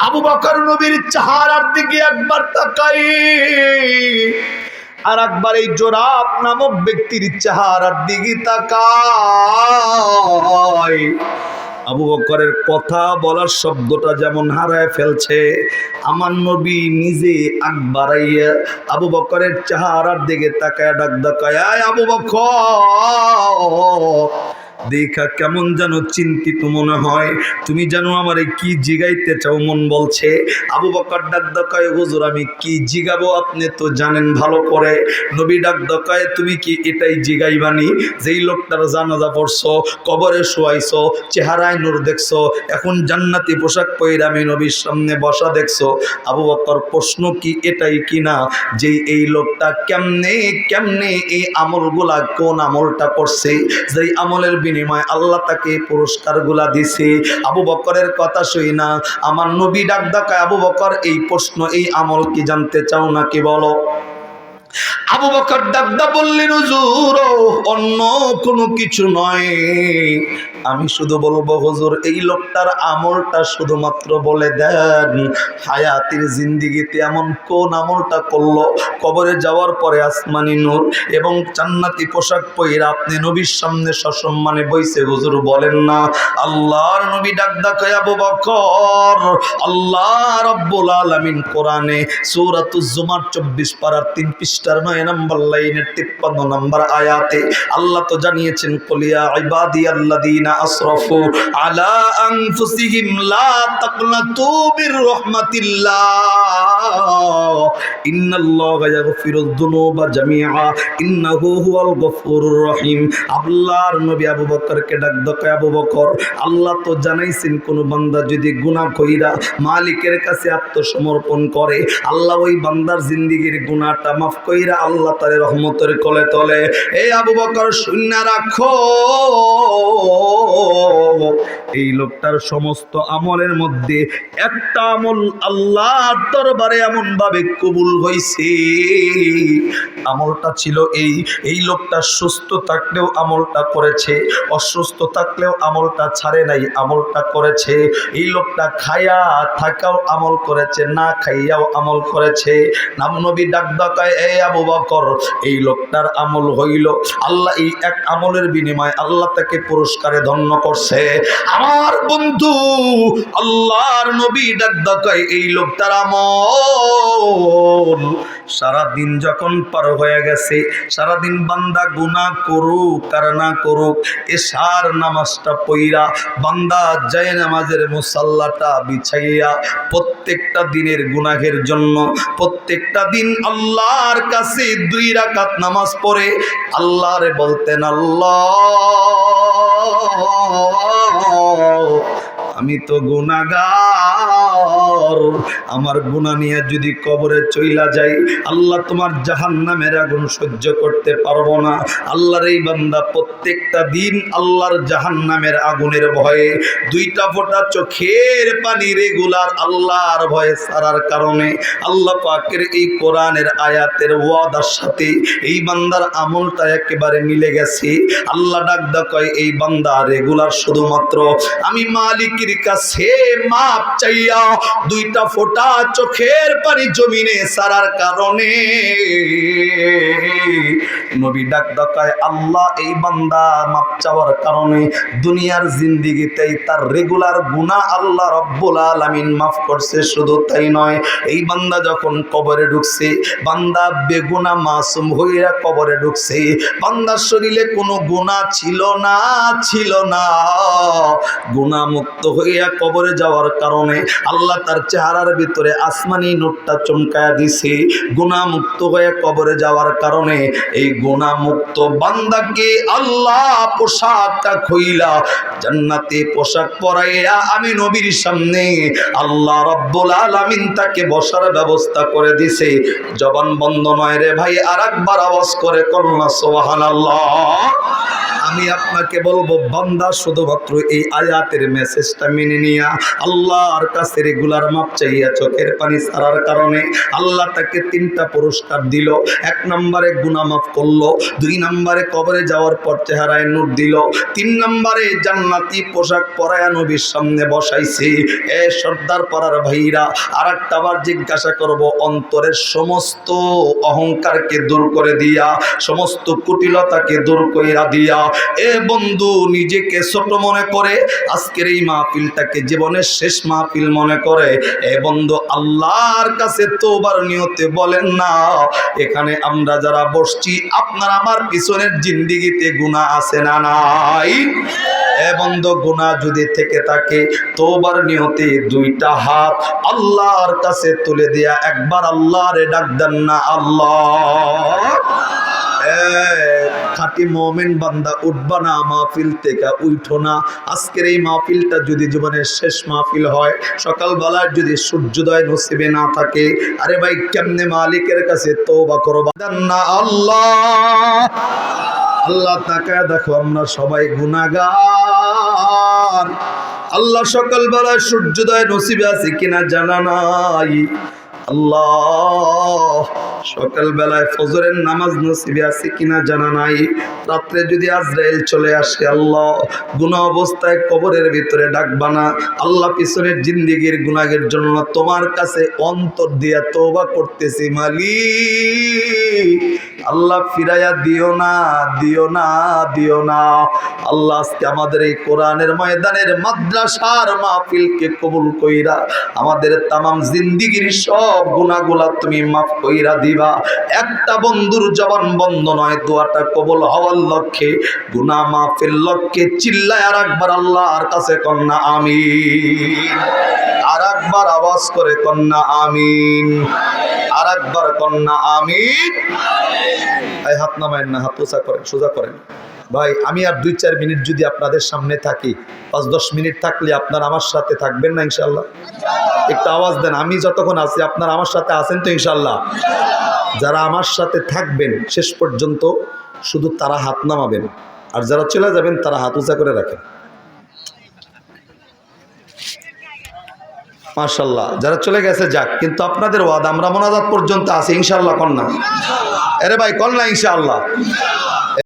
আবু বকর নবীর চেহারার দিকে একবার তাকাই, আর একবার এই জোরাব নামক ব্যক্তির চেহারার দিকে তাকাই। আবু বকরের কথা বলার শব্দটা যেমন হারায় ফেলছে, আমার নবী নিজে আগ বাড়াইয়া আবু বকরের চেহারার দিকে তাকায় ডাক দেয়, আবু বকর, দেখা কেমন যেন চিন্তিত মনে হয়, তুমি জানো আমারে কি জিগাইতে চাও মন বলছে। আবু বকর ডাক দেয়, হুজুর আমি কি জিগাবো আপনি তো জানেন ভালো করে। নবী ডাক দেয়, তুমি কি এটাই জিগাইবানি যেই লোকটার জানাজা পড়ছো, কবরে শোয়াইছো, চেহারায় নূর দেখছো, এখন জান্নাতি পোশাক পরে আমি নবীর সামনে বসা দেখছো। আবু বকর প্রশ্ন কি এটাই কিনা যে এই লোকটা কেমনে কেমনে এই আমলগুলা কোন আমলটা করছে যেই আমলের বিনিময়ে আল্লাহ তাকে পুরস্কারগুলা দিছে। আবু বকরের কথা শুই না আমার নবী ডাক দেয়, আবু বকর এই প্রশ্ন এই আমল কি জানতে চাও নাকি বলো। আবু বকর ডাকদা বললেন, হুজুর অন্য কোনো কিছু নয়, আমি শুধু বলবো হুজুর এই লোকটার আমলটা শুধুমাত্র বলে দেন, হায়াতের জিন্দেগিতে এমন কোন আমলটা করলো কবরে যাওয়ার পরে আসমানি নূর এবং জান্নাতি পোশাক পরে আপনি নবীর সামনে সসম্মানে বইছে, হুজুর বলেন না। আল্লাহর নবী ডাকদা কয়, আবু বকর আল্লাহ রাব্বুল আলামিন কোরআনে সূরাতুজ জুমার 24 পারার 3 পৃষ্ঠার 9 নম্বর লাইনের 53 নম্বর আয়াতে আল্লাহ তো জানিয়েছেন, কুলিয়া ইবাদিয়াল্লাযীনা আসরাফু আলা আনফুসিহিম লা তাকনাতু মির রাহমাতিল্লাহ ইন্নাল্লাহা ইয়াগফিরুয যুনুবা জামিআ ইন্নাহু হুয়াল গফুরুর রহিম। আল্লাহর নবী আবু বকরকে ডাক দেয়, আবু বকর আল্লাহ তো জানাইছেন কোন বান্দা যদি গুনাহ কইরা মালিকের কাছে আত্মসমর্পণ করে আল্লাহ ওই বান্দার জিন্দেগীর গুনাহটা মাফ কইরা আল্লাহ তার রহমতের কোলে তোলে। এই আবু বকর শূন্য রাখো, এই লোকটার সমস্ত আমলের মধ্যে একটা আমল আল্লাহর দরবারে এমন ভাবে কবুল হইছে, আমলটা ছিল এই লোকটা সুস্থ থাকলেও আমলটা করেছে, অসুস্থ থাকলেও আমলটা ছাড়ে নাই, আমলটা করেছে। এই লোকটা খায়া থাকাও আমল করেছে, না খাইয়াও আমল করেছে। নাম নবী ডাক দেয়, এই আবু বকর এই লোকটার আমল হইল আল্লাহ এই এক আমলের বিনিময়ে আল্লাহ তাকে পুরস্কারে ধন্য করছে। আমার বন্ধু আল্লাহর নবী ডাক দেয়, এই লোকটার আমল সারাদিন যখন পার হয়ে গেছে, সারাদিন বান্দা গুনাহ করুক আর না করুক, এশার নামাজটা পইরা বান্দা যায় নামাজের মুসাল্লাটা বিছাইয়া প্রত্যেকটা দিনের গুনাহের জন্য প্রত্যেকটা দিন আল্লাহর কাছে 2 রাকাত নামাজ পড়ে আল্লাহরে বলতেন, আল্লাহ আমি তো গুনাহগার, আমার গুনাহ নিয়ে যদি কবরে চইলা যাই আল্লাহ তোমার জাহান্নামের আগুন সহ্য করতে পারবো না। আল্লাহর এই বান্দা প্রত্যেকটা দিন আল্লাহর জাহান্নামের আগুনের ভয়ে 2টা ফোঁটা চোখের পানি রেগুলার আল্লাহর ভয়ে ছাড়ার কারণে আল্লাহ পাকের এই কোরআনের আয়াতের ওয়াদার সাথে এই বান্দার আমলটা একেবারে মিলে গেছে। আল্লাহ ডাকদা কয়, এই বান্দা রেগুলার শুধুমাত্র আমি মালিকের কাছে মাপ চাইয়া 2টা ফোঁটা চোখের পানি জমিনে সারার কারণে নবী ডাকদা কয়, আল্লাহ এই বান্দা মাপ চাওয়ার কারণে দুনিয়ার জিন্দেগিতেই তার রেগুলার গুনাহ আল্লাহ রাব্বুল আলামিন মাফ করছে। শুধু তাই নয়, এই বান্দা যখন কবরে ঢুকছে, বান্দা বেগুনাহ মাসুম হইয়া কবরে ঢুকছে, বান্দার শরীরে কোনো গুনাহ ছিল না, গুনাহ মুক্ত হইয়া কবরে যাওয়ার কারণে আল্লাহ তার চেহারার ভিতরে আসমানি নূরটা চমকায়া দিছে। গুনাহ মুক্ত হয়ে কবরে যাওয়ার কারণে এই গুনাহ মুক্ত বান্দাকে আল্লাহ পোশাকটা খুইলা জান্নাতে পোশাক পরাইয়া আমি নবীর সামনে আল্লাহ রাব্বুল আলামিন তাকে বসার ব্যবস্থা করে দিছে। জবান বন্ধ নয় রে ভাই, আরেকবার আওয়াজ করে কন্যা সুবহানাল্লাহ। আমি আপনাকে বলবো, বান্দা শুধুমাত্র এই আয়াতের মেসেজটা মেনে নিয়া আল্লাহর কাছে রেগুলার মাপ চাইয়া চোখের পানি ছাড়ার কারণে আল্লাহ তাকে 3টা পুরস্কার দিল। 1 নম্বরে গুনাহ মাফ করল, করলো, 2 নম্বরে কবরে যাওয়ার পর চেহারায় নূর দিল, 3 নম্বরে জান্নাতি পোশাক পরায়া নবীর সামনে বসাইছে। এ সর্দার পাড়ার ভাইরা, আর একটা বার জিজ্ঞাসা করব, অন্তরের সমস্ত অহংকারকে দূর করে দিয়া, সমস্ত কুটিলতাকে দূর কইরা দিয়া, এ বন্ধু নিজেকে ছোট মনে করে আজকের এই মাহফিলটাকে জীবনের শেষ মাহফিল মনে করে, এ বন্ধু আল্লাহর কাছে তওবার নিয়তে বলেন না, এখানে আমরা যারা বসছি আপনার আমার পিছনের জিন্দেগিতে গুনাহ আছে না নাই? এ বন্ধু গুনাহ যদি থেকে থাকে তওবার নিয়তে 2টা হাত আল্লাহর কাছে তুলে দিয়া একবার আল্লাহরে ডাক দেন না, আল্লাহ। খাঁটি মুমিন বান্দা উঠবা না মাহফিল থেকে, উঠো না। আজকের এই মাহফিলটা যদি জীবনের শেষ মাহফিল হয়, সকালবেলায় যদি সূর্যোদয় নসিবে না থাকে, আরে ভাই কেমনে মালিকের কাছে তওবা করবা না? আল্লাহ আল্লাহ তাকায় দেখো আমরা সবাই গুনাহগার। আল্লাহ সকালবেলায় সূর্যোদয় নসিবে আছে কিনা জানা নাই। আল্লাহ সকালবেলায় ফজরের নামাজ নসিবে আছে কিনা জানা নাই। রাত্রে যদি আজরাইল চলে আসে, আল্লাহ গুনাহ অবস্থায় কবরের ভিতরে ডাকবা না। আল্লাহ পিছনের জিন্দেগির গুনাহের জন্য তোমার কাছে অন্তর দিয়া তওবা করতেছি মালিক, আল্লাহ ফিরাইয়া দিও না, দিও না, দিও না। আল্লাহ আজকে আমাদের এই কোরআনের ময়দানের মাদ্রাসার মাহফিলকে কবুল কইরা আমাদের তামাম জিন্দেগির সব গুনাহগুলা তুমি মাফ কইরা দিবা। একটা বন্ধুর জবান বন্ধ নয়, দোয়াটা কবুল হওয়ার লক্ষ্যে, গুনাহ মাফের লক্ষ্যে চিল্লায় আর একবার আল্লাহর কাছে কন্যা আমিন। আর একবার আওয়াজ করে কন্যা আমিন। আর একবার কন্যা আমিন। এই হাত নামায়েন না, হাত উঁচা করেন, সোজা করেন। ভাই আমি আর 2-4 মিনিট যদি আপনাদের সামনে থাকি, 5-10 মিনিট থাকলে আপনারা আমার সাথে থাকবেন না ইনশাআল্লাহ? একটু আওয়াজ দেন, আমি যতক্ষণ আছি আপনারা আমার সাথে আছেন তো ইনশাআল্লাহ? যারা আমার সাথে থাকবেন শেষ পর্যন্ত শুধু তারা হাত নামাবেন, আর যারা চলে যাবেন তারা হাত উঁচা করে রাখেন। মাশাআল্লাহ, যারা চলে গেছে যাক, কিন্তু আপনাদের ওয়াদা আমরা মোনাজাত পর্যন্ত আছি ইনশাআল্লাহ। কন্যা আরে ভাই কন্যা ইনশাআল্লাহ।